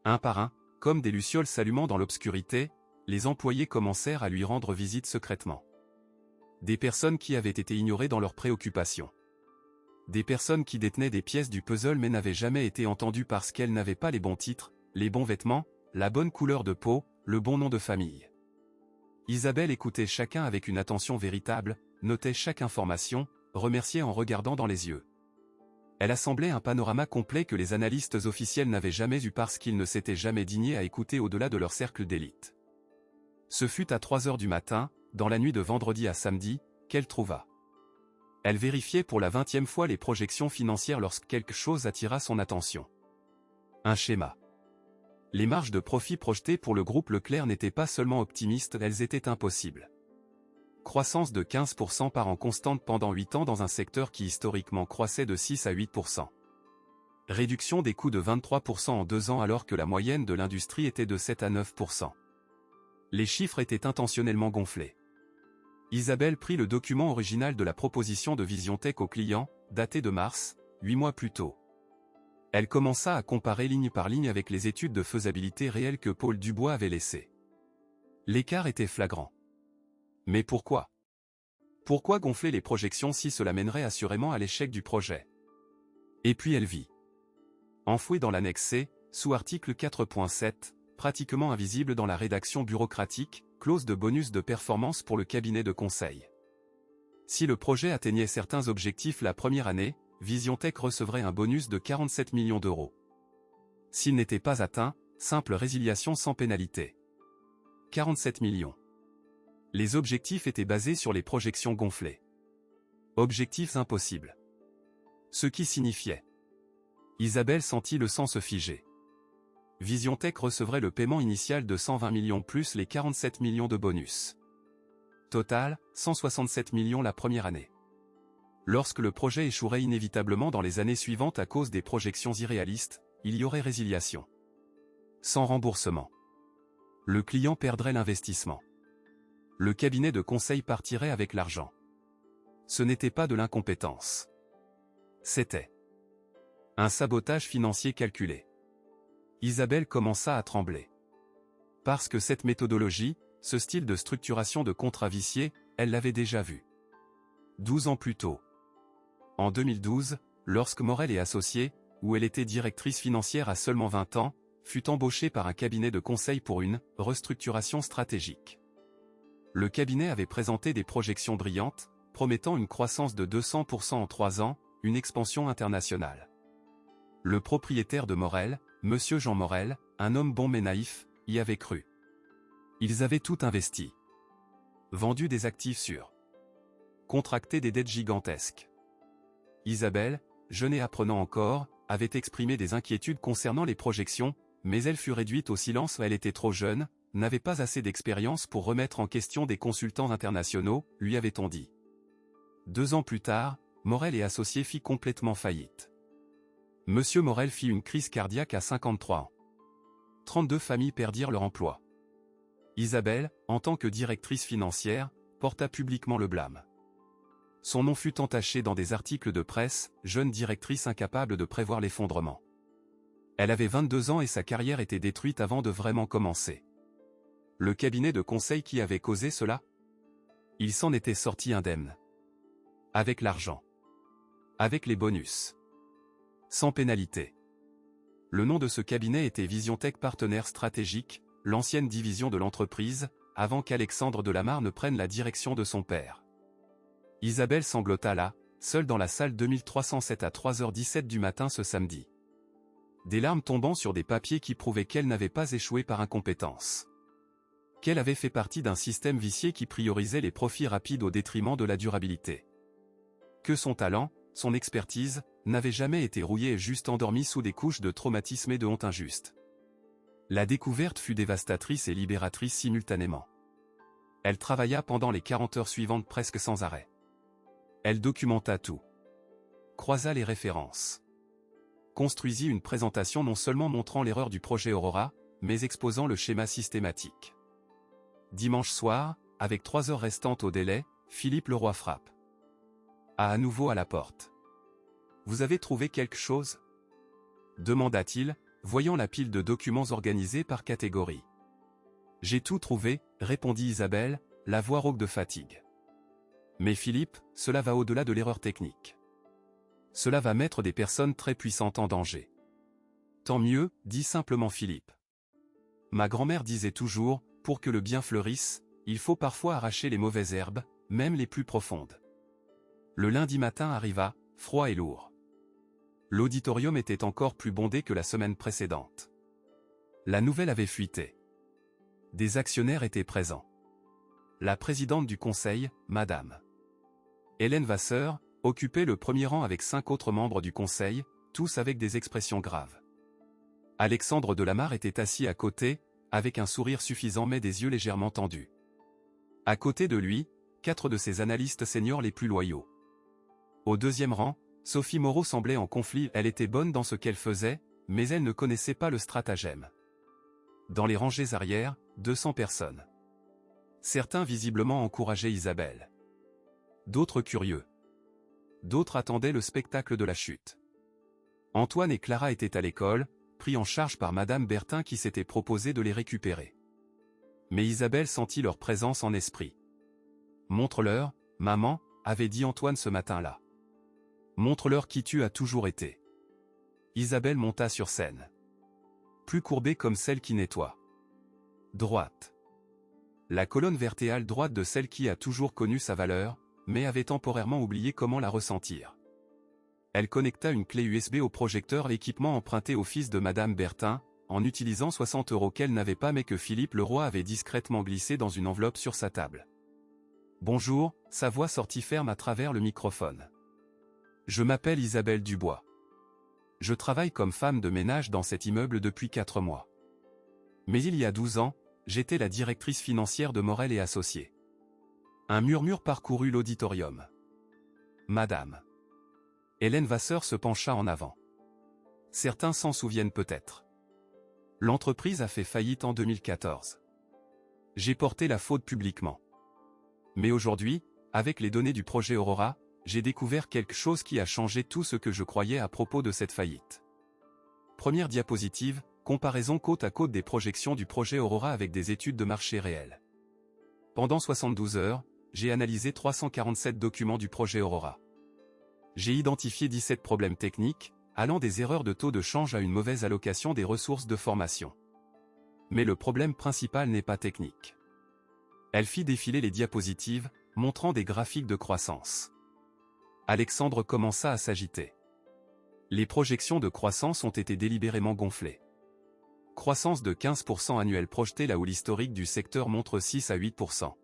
Un par un, comme des lucioles s'allumant dans l'obscurité, les employés commencèrent à lui rendre visite secrètement. Des personnes qui avaient été ignorées dans leurs préoccupations. Des personnes qui détenaient des pièces du puzzle mais n'avaient jamais été entendues parce qu'elles n'avaient pas les bons titres, les bons vêtements, la bonne couleur de peau, le bon nom de famille. Isabelle écoutait chacun avec une attention véritable, notait chaque information, remerciait en regardant dans les yeux. Elle assemblait un panorama complet que les analystes officiels n'avaient jamais eu parce qu'ils ne s'étaient jamais dignés à écouter au-delà de leur cercle d'élite. Ce fut à 3 heures du matin, dans la nuit de vendredi à samedi, qu'elle trouva. Elle vérifiait pour la 20e fois les projections financières lorsque quelque chose attira son attention. Un schéma. Les marges de profit projetées pour le groupe Leclerc n'étaient pas seulement optimistes, elles étaient impossibles. Croissance de 15% par an constante pendant 8 ans dans un secteur qui historiquement croissait de 6 à 8%. Réduction des coûts de 23% en 2 ans alors que la moyenne de l'industrie était de 7 à 9%. Les chiffres étaient intentionnellement gonflés. Isabelle prit le document original de la proposition de VisionTech au client, daté de mars, 8 mois plus tôt. Elle commença à comparer ligne par ligne avec les études de faisabilité réelles que Paul Dubois avait laissées. L'écart était flagrant. Mais pourquoi? Pourquoi gonfler les projections si cela mènerait assurément à l'échec du projet? Et puis elle vit. Enfouie dans l'annexe C, sous article 4.7, pratiquement invisible dans la rédaction bureaucratique, clause de bonus de performance pour le cabinet de conseil. Si le projet atteignait certains objectifs la première année, VisionTech recevrait un bonus de 47 millions d'euros. S'il n'était pas atteint, simple résiliation sans pénalité. 47 millions. Les objectifs étaient basés sur les projections gonflées. Objectifs impossibles. Ce qui signifiait. Isabelle sentit le sang se figer. VisionTech recevrait le paiement initial de 120 millions plus les 47 millions de bonus. Total, 167 millions la première année. Lorsque le projet échouerait inévitablement dans les années suivantes à cause des projections irréalistes, il y aurait résiliation. Sans remboursement. Le client perdrait l'investissement. Le cabinet de conseil partirait avec l'argent. Ce n'était pas de l'incompétence. C'était un sabotage financier calculé. Isabelle commença à trembler. Parce que cette méthodologie, ce style de structuration de contrat vicié, elle l'avait déjà vu. 12 ans plus tôt. En 2012, lorsque Morel et Associés, où elle était directrice financière à seulement 20 ans, fut embauchée par un cabinet de conseil pour une restructuration stratégique. Le cabinet avait présenté des projections brillantes, promettant une croissance de 200% en 3 ans, une expansion internationale. Le propriétaire de Morel, Monsieur Jean Morel, un homme bon mais naïf, y avait cru. Ils avaient tout investi. Vendu des actifs sûrs. Contracté des dettes gigantesques. Isabelle, jeune et apprenant encore, avait exprimé des inquiétudes concernant les projections, mais elle fut réduite au silence. Elle était trop jeune, n'avait pas assez d'expérience pour remettre en question des consultants internationaux, lui avait-on dit. 2 ans plus tard, Morel et Associés fit complètement faillite. Monsieur Morel fit une crise cardiaque à 53 ans. 32 familles perdirent leur emploi. Isabelle, en tant que directrice financière, porta publiquement le blâme. Son nom fut entaché dans des articles de presse, jeune directrice incapable de prévoir l'effondrement. Elle avait 22 ans et sa carrière était détruite avant de vraiment commencer. Le cabinet de conseil qui avait causé cela? Il s'en était sorti indemne. Avec l'argent. Avec les bonus. Sans pénalité. Le nom de ce cabinet était VisionTech Partenaires Stratégiques, l'ancienne division de l'entreprise, avant qu'Alexandre Delamarre ne prenne la direction de son père. Isabelle sanglota là, seule dans la salle 2307 à 3h17 du matin ce samedi. Des larmes tombant sur des papiers qui prouvaient qu'elle n'avait pas échoué par incompétence. Qu'elle avait fait partie d'un système vicié qui priorisait les profits rapides au détriment de la durabilité. Que son talent, son expertise, n'avait jamais été rouillé et juste endormi sous des couches de traumatisme et de honte injuste. La découverte fut dévastatrice et libératrice simultanément. Elle travailla pendant les 40 heures suivantes presque sans arrêt. Elle documenta tout. Croisa les références. Construisit une présentation non seulement montrant l'erreur du projet Aurora, mais exposant le schéma systématique. Dimanche soir, avec 3 heures restantes au délai, Philippe Leroy frappe. À nouveau à la porte. « Vous avez trouvé quelque chose ?» demanda-t-il, voyant la pile de documents organisés par catégorie. « J'ai tout trouvé », répondit Isabelle, la voix rauque de fatigue. « Mais Philippe, cela va au-delà de l'erreur technique. Cela va mettre des personnes très puissantes en danger. » « Tant mieux, dit simplement Philippe. Ma grand-mère disait toujours, pour que le bien fleurisse, il faut parfois arracher les mauvaises herbes, même les plus profondes. Le lundi matin arriva, froid et lourd. L'auditorium était encore plus bondé que la semaine précédente. La nouvelle avait fuité. Des actionnaires étaient présents. La présidente du conseil, Madame Hélène Vasseur, occupait le premier rang avec 5 autres membres du conseil, tous avec des expressions graves. Alexandre Delamarre était assis à côté, avec un sourire suffisant mais des yeux légèrement tendus. À côté de lui, 4 de ses analystes seniors les plus loyaux. Au deuxième rang, Sophie Moreau semblait en conflit, elle était bonne dans ce qu'elle faisait, mais elle ne connaissait pas le stratagème. Dans les rangées arrière, 200 personnes. Certains visiblement encourageaient Isabelle. D'autres curieux. D'autres attendaient le spectacle de la chute. Antoine et Clara étaient à l'école, pris en charge par Madame Bertin qui s'était proposé de les récupérer. Mais Isabelle sentit leur présence en esprit. « Montre-leur, maman », avait dit Antoine ce matin-là. « Montre-leur qui tu as toujours été. » Isabelle monta sur scène. Plus courbée comme celle qui nettoie. Droite. La colonne vertébrale droite de celle qui a toujours connu sa valeur, mais avait temporairement oublié comment la ressentir. Elle connecta une clé USB au projecteur, l'équipement emprunté au fils de Madame Bertin, en utilisant 60 € qu'elle n'avait pas mais que Philippe Leroy avait discrètement glissé dans une enveloppe sur sa table. « Bonjour », sa voix sortit ferme à travers le microphone. « Je m'appelle Isabelle Dubois. Je travaille comme femme de ménage dans cet immeuble depuis 4 mois. Mais il y a 12 ans, j'étais la directrice financière de Morel et Associés. » Un murmure parcourut l'auditorium. Madame Hélène Vasseur se pencha en avant. Certains s'en souviennent peut-être. L'entreprise a fait faillite en 2014. J'ai porté la faute publiquement. Mais aujourd'hui, avec les données du projet Aurora, j'ai découvert quelque chose qui a changé tout ce que je croyais à propos de cette faillite. Première diapositive, comparaison côte à côte des projections du projet Aurora avec des études de marché réelles. Pendant 72 heures, j'ai analysé 347 documents du projet Aurora. J'ai identifié 17 problèmes techniques, allant des erreurs de taux de change à une mauvaise allocation des ressources de formation. Mais le problème principal n'est pas technique. Elle fit défiler les diapositives, montrant des graphiques de croissance. Alexandre commença à s'agiter. Les projections de croissance ont été délibérément gonflées. Croissance de 15% annuelle projetée là où l'historique du secteur montre 6 à 8%.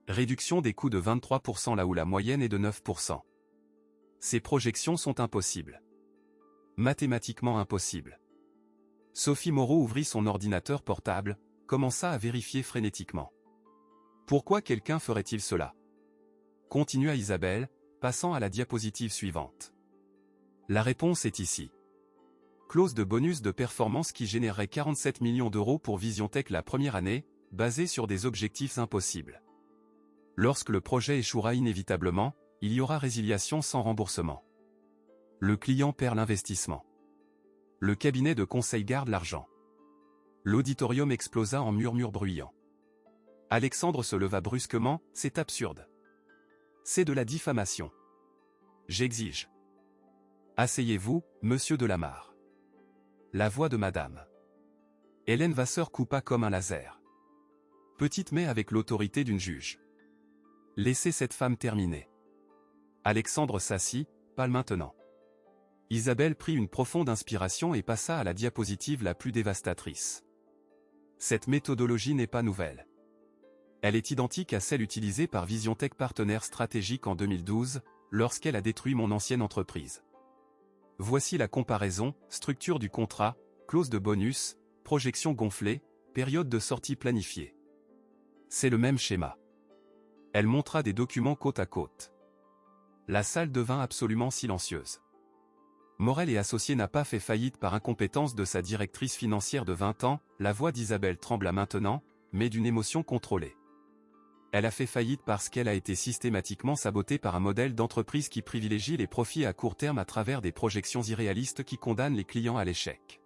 Réduction des coûts de 23% là où la moyenne est de 9%. Ces projections sont impossibles. Mathématiquement impossibles. Sophie Moreau ouvrit son ordinateur portable, commença à vérifier frénétiquement. Pourquoi quelqu'un ferait-il cela? Continua Isabelle, passant à la diapositive suivante. La réponse est ici. Clause de bonus de performance qui générerait 47 millions d'euros pour VisionTech la première année, basée sur des objectifs impossibles. Lorsque le projet échouera inévitablement, il y aura résiliation sans remboursement. Le client perd l'investissement. Le cabinet de conseil garde l'argent. L'auditorium explosa en murmures bruyants. Alexandre se leva brusquement, c'est absurde. C'est de la diffamation. J'exige. Asseyez-vous, monsieur Delamarre. La voix de Madame Hélène Vasseur coupa comme un laser. Petite mais avec l'autorité d'une juge. Laissez cette femme terminer. Alexandre s'assit, pas maintenant. Isabelle prit une profonde inspiration et passa à la diapositive la plus dévastatrice. Cette méthodologie n'est pas nouvelle. Elle est identique à celle utilisée par VisionTech Partenaires Stratégiques en 2012, lorsqu'elle a détruit mon ancienne entreprise. Voici la comparaison, structure du contrat, clause de bonus, projection gonflée, période de sortie planifiée. C'est le même schéma. Elle montra des documents côte à côte. La salle devint absolument silencieuse. Morel et Associés n'a pas fait faillite par incompétence de sa directrice financière de 20 ans, la voix d'Isabelle trembla maintenant, mais d'une émotion contrôlée. Elle a fait faillite parce qu'elle a été systématiquement sabotée par un modèle d'entreprise qui privilégie les profits à court terme à travers des projections irréalistes qui condamnent les clients à l'échec.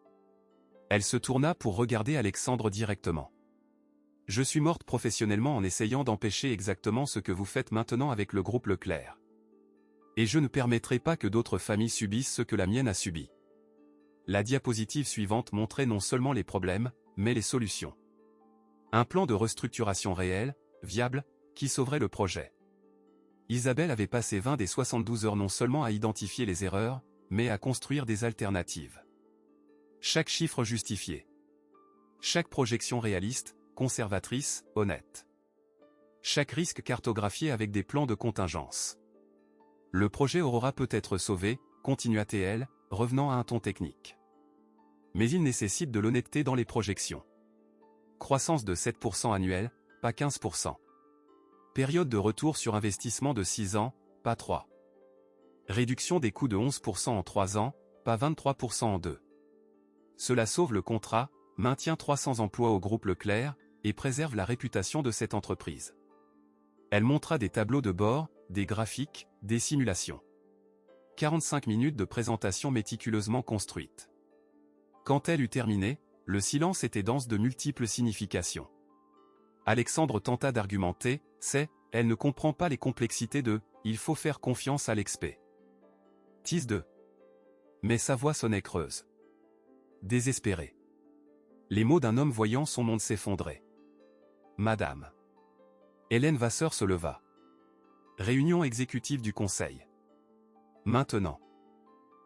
Elle se tourna pour regarder Alexandre directement. « Je suis morte professionnellement en essayant d'empêcher exactement ce que vous faites maintenant avec le groupe Leclerc. Et je ne permettrai pas que d'autres familles subissent ce que la mienne a subi. » La diapositive suivante montrait non seulement les problèmes, mais les solutions. Un plan de restructuration réel, viable, qui sauverait le projet. Isabelle avait passé 20 des 72 heures non seulement à identifier les erreurs, mais à construire des alternatives. Chaque chiffre justifié. Chaque projection réaliste, conservatrice, honnête. Chaque risque cartographié avec des plans de contingence. Le projet Aurora peut être sauvé, continua-t-elle, revenant à un ton technique. Mais il nécessite de l'honnêteté dans les projections. Croissance de 7% annuelle, pas 15%. Période de retour sur investissement de 6 ans, pas 3. Réduction des coûts de 11% en 3 ans, pas 23% en 2. Cela sauve le contrat, maintient 300 emplois au groupe Leclerc, et préserve la réputation de cette entreprise. Elle montra des tableaux de bord, des graphiques, des simulations. 45 minutes de présentation méticuleusement construite. Quand elle eut terminé, le silence était dense de multiples significations. Alexandre tenta d'argumenter, elle ne comprend pas les complexités de « il faut faire confiance à l'expert ». Tisse de. Mais sa voix sonnait creuse. Désespérée. Les mots d'un homme voyant son monde s'effondrer. Madame. Hélène Vasseur se leva. Réunion exécutive du Conseil. Maintenant.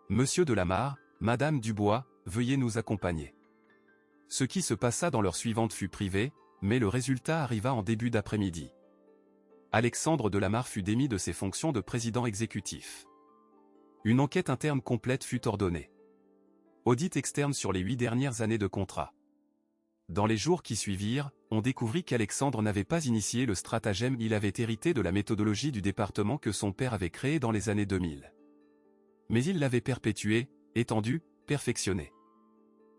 Monsieur Delamarre, Madame Dubois, veuillez nous accompagner. Ce qui se passa dans l'heure suivante fut privé, mais le résultat arriva en début d'après-midi. Alexandre Delamarre fut démis de ses fonctions de président exécutif. Une enquête interne complète fut ordonnée. Audit externe sur les 8 dernières années de contrat. Dans les jours qui suivirent, on découvrit qu'Alexandre n'avait pas initié le stratagème, il avait hérité de la méthodologie du département que son père avait créée dans les années 2000. Mais il l'avait perpétué, étendu, perfectionné.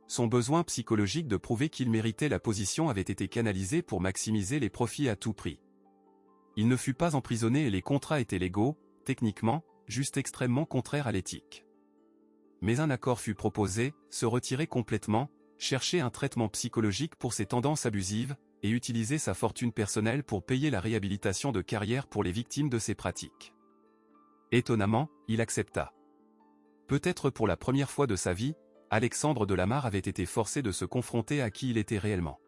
Son besoin psychologique de prouver qu'il méritait la position avait été canalisé pour maximiser les profits à tout prix. Il ne fut pas emprisonné et les contrats étaient légaux, techniquement, juste extrêmement contraires à l'éthique. Mais un accord fut proposé, se retirer complètement, chercher un traitement psychologique pour ses tendances abusives, et utiliser sa fortune personnelle pour payer la réhabilitation de carrière pour les victimes de ses pratiques. Étonnamment, il accepta. Peut-être pour la première fois de sa vie, Alexandre Delamarre avait été forcé de se confronter à qui il était réellement.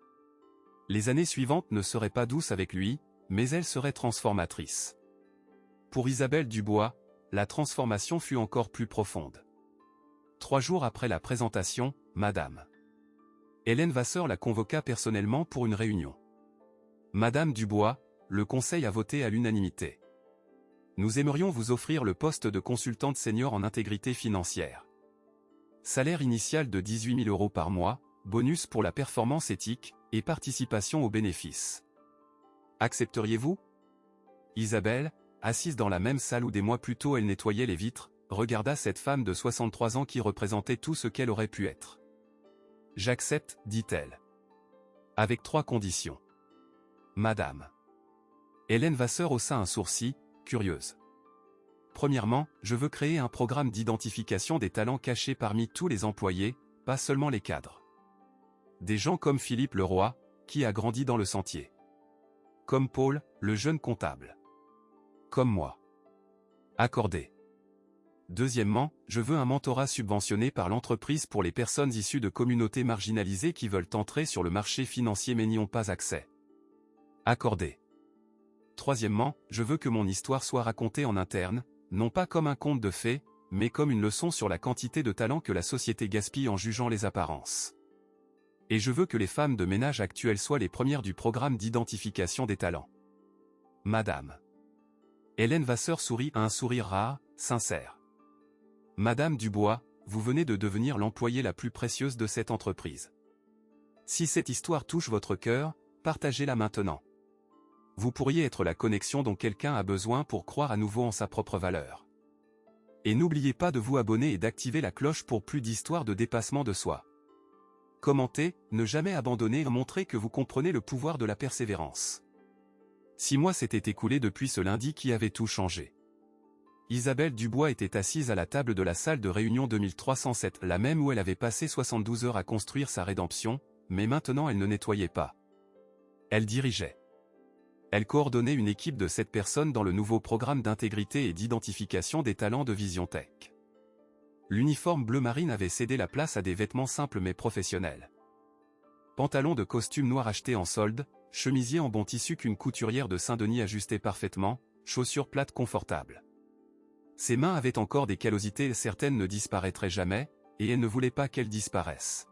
Les années suivantes ne seraient pas douces avec lui, mais elles seraient transformatrices. Pour Isabelle Dubois, la transformation fut encore plus profonde. 3 jours après la présentation, Madame Hélène Vasseur la convoqua personnellement pour une réunion. Madame Dubois, le Conseil a voté à l'unanimité. Nous aimerions vous offrir le poste de consultante senior en intégrité financière. Salaire initial de 18 000 € par mois, bonus pour la performance éthique, et participation aux bénéfices. Accepteriez-vous ? Isabelle, assise dans la même salle où des mois plus tôt elle nettoyait les vitres, regarda cette femme de 63 ans qui représentait tout ce qu'elle aurait pu être. « J'accepte, dit-elle. Avec 3 conditions. Madame. Hélène Vasseur haussa un sourcil, curieuse. Premièrement, je veux créer un programme d'identification des talents cachés parmi tous les employés, pas seulement les cadres. Des gens comme Philippe Leroy, qui a grandi dans le sentier. Comme Paul, le jeune comptable. Comme moi. Accordé. Deuxièmement, je veux un mentorat subventionné par l'entreprise pour les personnes issues de communautés marginalisées qui veulent entrer sur le marché financier mais n'y ont pas accès. Accordé. Troisièmement, je veux que mon histoire soit racontée en interne, non pas comme un conte de fées, mais comme une leçon sur la quantité de talent que la société gaspille en jugeant les apparences. Et je veux que les femmes de ménage actuelles soient les premières du programme d'identification des talents. Madame. Hélène Vasseur sourit à un sourire rare, sincère. Madame Dubois, vous venez de devenir l'employée la plus précieuse de cette entreprise. Si cette histoire touche votre cœur, partagez-la maintenant. Vous pourriez être la connexion dont quelqu'un a besoin pour croire à nouveau en sa propre valeur. Et n'oubliez pas de vous abonner et d'activer la cloche pour plus d'histoires de dépassement de soi. Commentez, ne jamais abandonner et montrez que vous comprenez le pouvoir de la persévérance. 6 mois s'étaient écoulés depuis ce lundi qui avait tout changé. Isabelle Dubois était assise à la table de la salle de réunion 2307, la même où elle avait passé 72 heures à construire sa rédemption, mais maintenant elle ne nettoyait pas. Elle dirigeait. Elle coordonnait une équipe de 7 personnes dans le nouveau programme d'intégrité et d'identification des talents de Vision Tech. L'uniforme bleu marine avait cédé la place à des vêtements simples mais professionnels. Pantalon de costume noir acheté en solde, chemisier en bon tissu qu'une couturière de Saint-Denis ajustait parfaitement, chaussures plates confortables. Ses mains avaient encore des callosités, certaines ne disparaîtraient jamais, et elle ne voulait pas qu'elles disparaissent.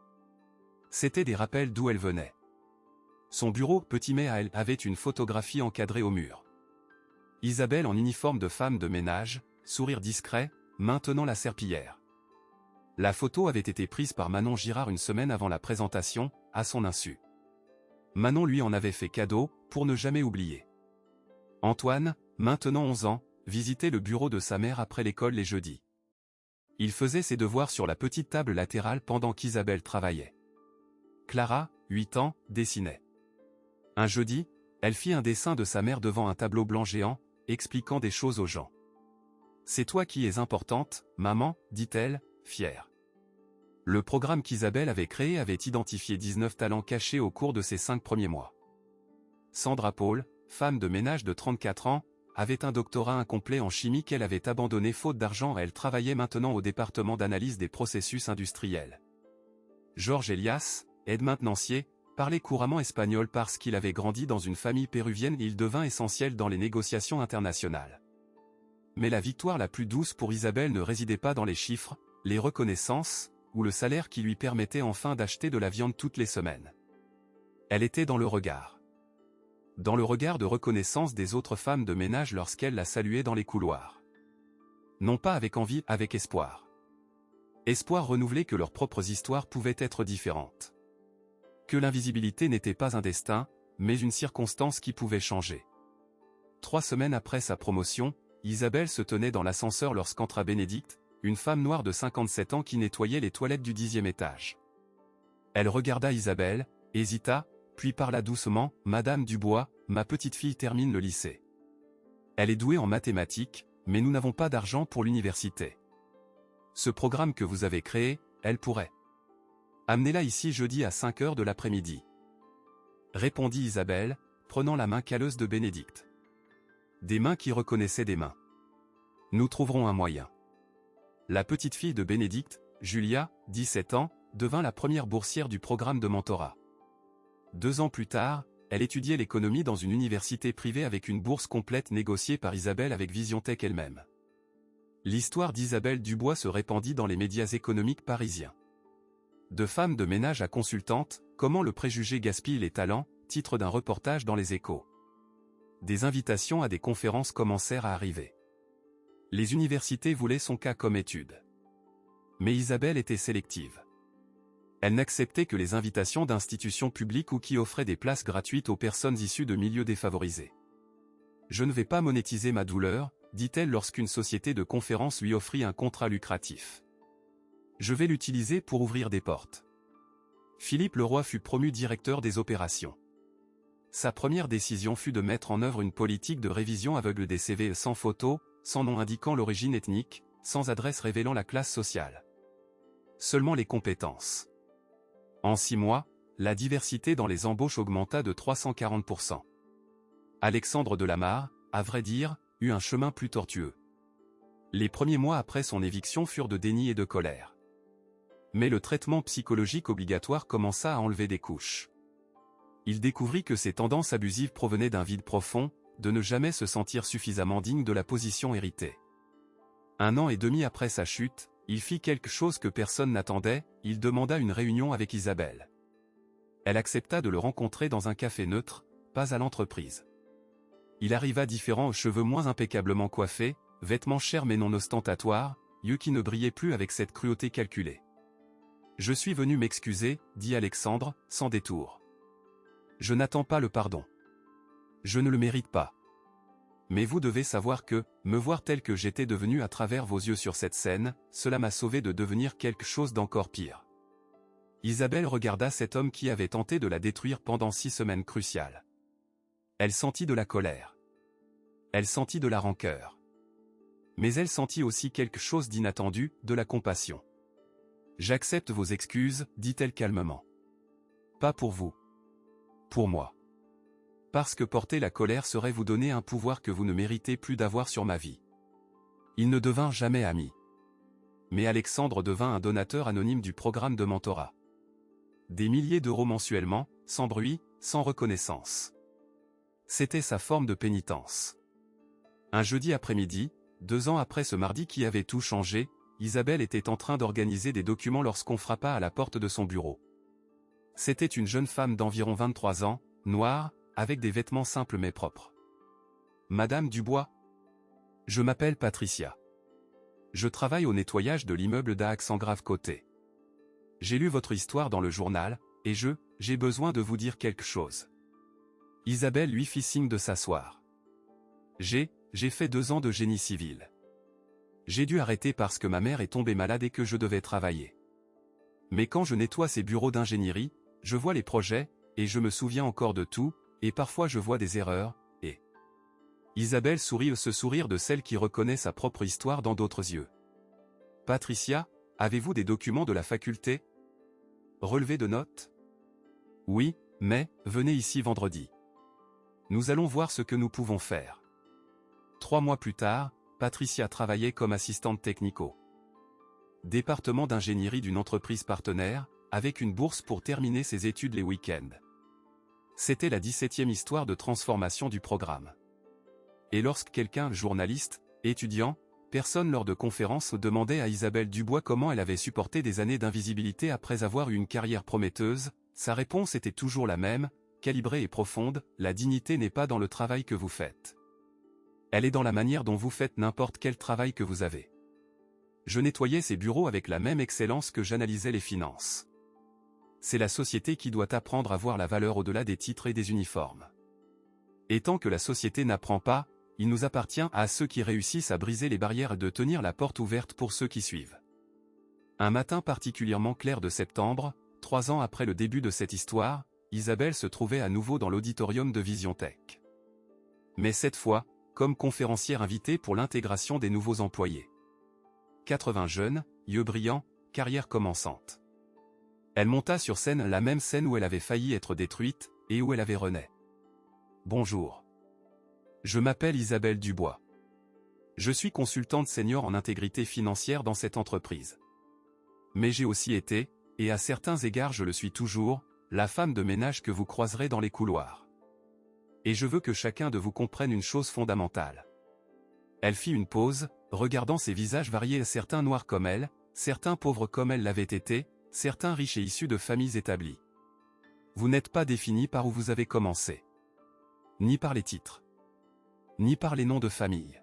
C'étaient des rappels d'où elle venait. Son bureau, petit mais à elle, avait une photographie encadrée au mur. Isabelle en uniforme de femme de ménage, sourire discret, maintenant la serpillière. La photo avait été prise par Manon Girard une semaine avant la présentation, à son insu. Manon lui en avait fait cadeau, pour ne jamais oublier. Antoine, maintenant 11 ans, visitait le bureau de sa mère après l'école les jeudis. Il faisait ses devoirs sur la petite table latérale pendant qu'Isabelle travaillait. Clara, 8 ans, dessinait. Un jeudi, elle fit un dessin de sa mère devant un tableau blanc géant, expliquant des choses aux gens. « C'est toi qui es importante, maman, dit-elle, fière. » Le programme qu'Isabelle avait créé avait identifié 19 talents cachés au cours de ses 5 premiers mois. Sandra Paul, femme de ménage de 34 ans, avait un doctorat incomplet en chimie qu'elle avait abandonné faute d'argent et elle travaillait maintenant au département d'analyse des processus industriels. Georges Elias, aide-maintenancier, parlait couramment espagnol parce qu'il avait grandi dans une famille péruvienne et il devint essentiel dans les négociations internationales. Mais la victoire la plus douce pour Isabelle ne résidait pas dans les chiffres, les reconnaissances, ou le salaire qui lui permettait enfin d'acheter de la viande toutes les semaines. Elle était dans le regard. Dans le regard de reconnaissance des autres femmes de ménage lorsqu'elles la saluaient dans les couloirs. Non pas avec envie, avec espoir. Espoir renouvelé que leurs propres histoires pouvaient être différentes. Que l'invisibilité n'était pas un destin, mais une circonstance qui pouvait changer. 3 semaines après sa promotion, Isabelle se tenait dans l'ascenseur lorsqu'entra Bénédicte, une femme noire de 57 ans qui nettoyait les toilettes du 10e étage. Elle regarda Isabelle, hésita, puis parla doucement, « Madame Dubois, ma petite fille termine le lycée. Elle est douée en mathématiques, mais nous n'avons pas d'argent pour l'université. Ce programme que vous avez créé, elle pourrait. Amenez-la ici jeudi à 5 heures de l'après-midi. » Répondit Isabelle, prenant la main calleuse de Bénédicte. Des mains qui reconnaissaient des mains. « Nous trouverons un moyen. » La petite fille de Bénédicte, Julia, 17 ans, devint la première boursière du programme de mentorat. 2 ans plus tard, elle étudiait l'économie dans une université privée avec une bourse complète négociée par Isabelle avec Vision Tech elle-même. L'histoire d'Isabelle Dubois se répandit dans les médias économiques parisiens. De femme de ménage à consultante, comment le préjugé gaspille les talents, titre d'un reportage dans Les Échos. Des invitations à des conférences commencèrent à arriver. Les universités voulaient son cas comme étude. Mais Isabelle était sélective. Elle n'acceptait que les invitations d'institutions publiques ou qui offraient des places gratuites aux personnes issues de milieux défavorisés. « Je ne vais pas monétiser ma douleur », dit-elle lorsqu'une société de conférences lui offrit un contrat lucratif. « Je vais l'utiliser pour ouvrir des portes. » Philippe Leroy fut promu directeur des opérations. Sa première décision fut de mettre en œuvre une politique de révision aveugle des CV sans photo, sans nom indiquant l'origine ethnique, sans adresse révélant la classe sociale. Seulement les compétences. En 6 mois, la diversité dans les embauches augmenta de 340%. Alexandre Delamarre, à vrai dire, eut un chemin plus tortueux. Les premiers mois après son éviction furent de déni et de colère. Mais le traitement psychologique obligatoire commença à enlever des couches. il découvrit que ces tendances abusives provenaient d'un vide profond, de ne jamais se sentir suffisamment digne de la position héritée. 1 an et demi après sa chute, il fit quelque chose que personne n'attendait, il demanda une réunion avec Isabelle. Elle accepta de le rencontrer dans un café neutre, pas à l'entreprise. Il arriva différent aux cheveux moins impeccablement coiffés, vêtements chers mais non ostentatoires, yeux qui ne brillaient plus avec cette cruauté calculée. « Je suis venu m'excuser, dit Alexandre, sans détour. Je n'attends pas le pardon. Je ne le mérite pas. Mais vous devez savoir que, me voir tel que j'étais devenu à travers vos yeux sur cette scène, cela m'a sauvé de devenir quelque chose d'encore pire. » Isabelle regarda cet homme qui avait tenté de la détruire pendant 6 semaines cruciales. Elle sentit de la colère. Elle sentit de la rancœur. Mais elle sentit aussi quelque chose d'inattendu, de la compassion. « J'accepte vos excuses, dit-elle calmement. Pas pour vous. Pour moi. Parce que porter la colère serait vous donner un pouvoir que vous ne méritez plus d'avoir sur ma vie. » Ils ne devinrent jamais amis. Mais Alexandre devint un donateur anonyme du programme de mentorat. Des milliers d'euros mensuellement, sans bruit, sans reconnaissance. C'était sa forme de pénitence. Un jeudi après-midi, 2 ans après ce mardi qui avait tout changé, Isabelle était en train d'organiser des documents lorsqu'on frappa à la porte de son bureau. C'était une jeune femme d'environ 23 ans, noire, avec des vêtements simples mais propres. « Madame Dubois ? Je m'appelle Patricia. Je travaille au nettoyage de l'immeuble d'Aix-en-Grave-Côté. J'ai lu votre histoire dans le journal, et j'ai besoin de vous dire quelque chose. » Isabelle lui fit signe de s'asseoir. « J'ai fait 2 ans de génie civil. J'ai dû arrêter parce que ma mère est tombée malade et que je devais travailler. Mais quand je nettoie ces bureaux d'ingénierie, je vois les projets, et je me souviens encore de tout, et parfois je vois des erreurs, et... » Isabelle sourit ce sourire de celle qui reconnaît sa propre histoire dans d'autres yeux. « Patricia, avez-vous des documents de la faculté? Relevé de notes? Oui, mais, venez ici vendredi. Nous allons voir ce que nous pouvons faire. » 3 mois plus tard, Patricia travaillait comme assistante technico. Département d'ingénierie d'une entreprise partenaire, avec une bourse pour terminer ses études les week-ends. C'était la 17e histoire de transformation du programme. Et lorsque quelqu'un, journaliste, étudiant, personne lors de conférences demandait à Isabelle Dubois comment elle avait supporté des années d'invisibilité après avoir eu une carrière prometteuse, sa réponse était toujours la même, calibrée et profonde: la dignité n'est pas dans le travail que vous faites. Elle est dans la manière dont vous faites n'importe quel travail que vous avez. Je nettoyais ces bureaux avec la même excellence que j'analysais les finances. C'est la société qui doit apprendre à voir la valeur au-delà des titres et des uniformes. Et tant que la société n'apprend pas, il nous appartient à ceux qui réussissent à briser les barrières et de tenir la porte ouverte pour ceux qui suivent. Un matin particulièrement clair de septembre, 3 ans après le début de cette histoire, Isabelle se trouvait à nouveau dans l'auditorium de Vision Tech. Mais cette fois, comme conférencière invitée pour l'intégration des nouveaux employés. 80 jeunes, yeux brillants, carrière commençante. Elle monta sur scène, la même scène où elle avait failli être détruite, et où elle avait renaît. « Bonjour. Je m'appelle Isabelle Dubois. Je suis consultante senior en intégrité financière dans cette entreprise. Mais j'ai aussi été, et à certains égards je le suis toujours, la femme de ménage que vous croiserez dans les couloirs. Et je veux que chacun de vous comprenne une chose fondamentale. » Elle fit une pause, regardant ces visages variés, certains noirs comme elle, certains pauvres comme elle l'avaient été, certains riches et issus de familles établies. Vous n'êtes pas définis par où vous avez commencé. Ni par les titres. Ni par les noms de famille.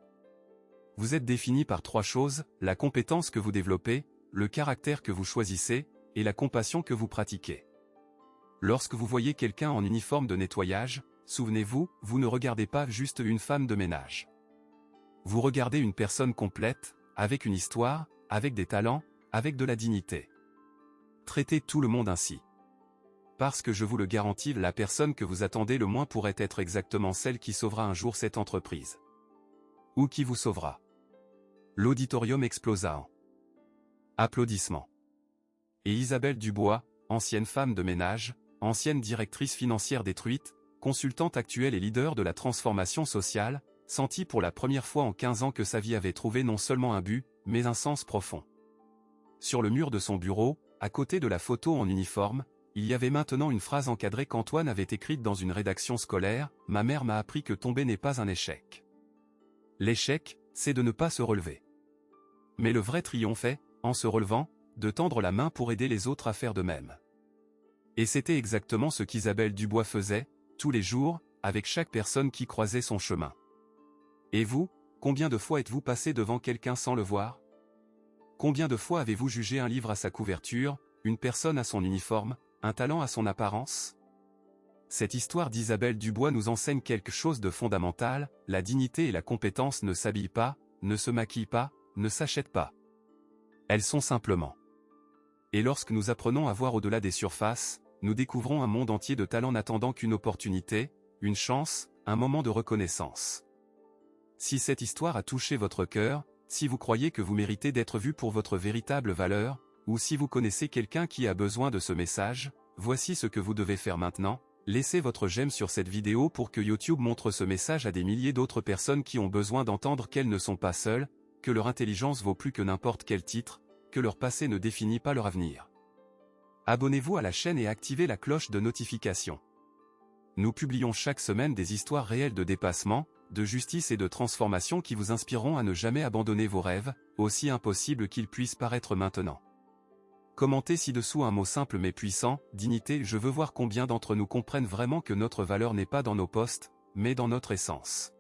Vous êtes définis par 3 choses: la compétence que vous développez, le caractère que vous choisissez, et la compassion que vous pratiquez. Lorsque vous voyez quelqu'un en uniforme de nettoyage, souvenez-vous, vous ne regardez pas juste une femme de ménage. Vous regardez une personne complète, avec une histoire, avec des talents, avec de la dignité. Traitez tout le monde ainsi. Parce que je vous le garantis, la personne que vous attendez le moins pourrait être exactement celle qui sauvera un jour cette entreprise. Ou qui vous sauvera. L'auditorium explosa en applaudissements. Et Isabelle Dubois, ancienne femme de ménage, ancienne directrice financière détruite, consultante actuelle et leader de la transformation sociale, sentit pour la première fois en 15 ans que sa vie avait trouvé non seulement un but, mais un sens profond. Sur le mur de son bureau, à côté de la photo en uniforme, il y avait maintenant une phrase encadrée qu'Antoine avait écrite dans une rédaction scolaire, « Ma mère m'a appris que tomber n'est pas un échec. L'échec, c'est de ne pas se relever. Mais le vrai triomphe est, en se relevant, de tendre la main pour aider les autres à faire de même. » Et c'était exactement ce qu'Isabelle Dubois faisait, tous les jours, avec chaque personne qui croisait son chemin. Et vous, combien de fois êtes-vous passé devant quelqu'un sans le voir? Combien de fois avez-vous jugé un livre à sa couverture, une personne à son uniforme, un talent à son apparence? Cette histoire d'Isabelle Dubois nous enseigne quelque chose de fondamental, la dignité et la compétence ne s'habillent pas, ne se maquillent pas, ne s'achètent pas. Elles sont simplement. Et lorsque nous apprenons à voir au-delà des surfaces, nous découvrons un monde entier de talents n'attendant qu'une opportunité, une chance, un moment de reconnaissance. Si cette histoire a touché votre cœur, si vous croyez que vous méritez d'être vu pour votre véritable valeur, ou si vous connaissez quelqu'un qui a besoin de ce message, voici ce que vous devez faire maintenant. Laissez votre j'aime sur cette vidéo pour que YouTube montre ce message à des milliers d'autres personnes qui ont besoin d'entendre qu'elles ne sont pas seules, que leur intelligence vaut plus que n'importe quel titre, que leur passé ne définit pas leur avenir. Abonnez-vous à la chaîne et activez la cloche de notification. Nous publions chaque semaine des histoires réelles de dépassement, de justice et de transformation qui vous inspireront à ne jamais abandonner vos rêves, aussi impossibles qu'ils puissent paraître maintenant. Commentez ci-dessous un mot simple mais puissant, dignité. Je veux voir combien d'entre nous comprennent vraiment que notre valeur n'est pas dans nos postes, mais dans notre essence.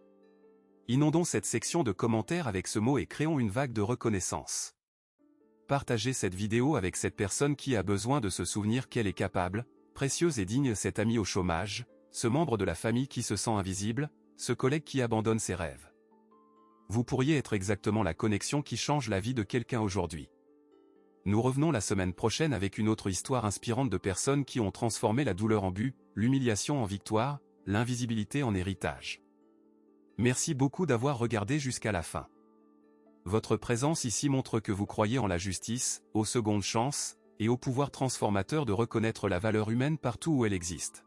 Inondons cette section de commentaires avec ce mot et créons une vague de reconnaissance. Partagez cette vidéo avec cette personne qui a besoin de se souvenir qu'elle est capable, précieuse et digne, cet ami au chômage, ce membre de la famille qui se sent invisible, ce collègue qui abandonne ses rêves. Vous pourriez être exactement la connexion qui change la vie de quelqu'un aujourd'hui. Nous revenons la semaine prochaine avec une autre histoire inspirante de personnes qui ont transformé la douleur en but, l'humiliation en victoire, l'invisibilité en héritage. Merci beaucoup d'avoir regardé jusqu'à la fin. Votre présence ici montre que vous croyez en la justice, aux secondes chances, et au pouvoir transformateur de reconnaître la valeur humaine partout où elle existe.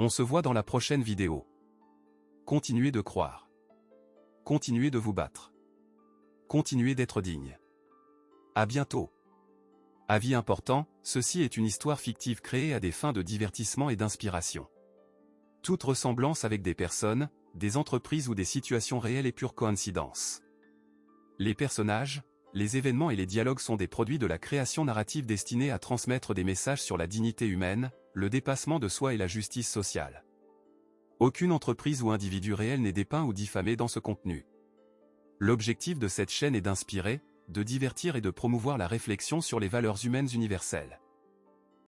On se voit dans la prochaine vidéo. Continuez de croire. Continuez de vous battre. Continuez d'être digne. À bientôt. Avis important, ceci est une histoire fictive créée à des fins de divertissement et d'inspiration. Toute ressemblance avec des personnes, des entreprises ou des situations réelles est pure coïncidence. Les personnages, les événements et les dialogues sont des produits de la création narrative destinée à transmettre des messages sur la dignité humaine, le dépassement de soi et la justice sociale. Aucune entreprise ou individu réel n'est dépeint ou diffamé dans ce contenu. L'objectif de cette chaîne est d'inspirer, de divertir et de promouvoir la réflexion sur les valeurs humaines universelles.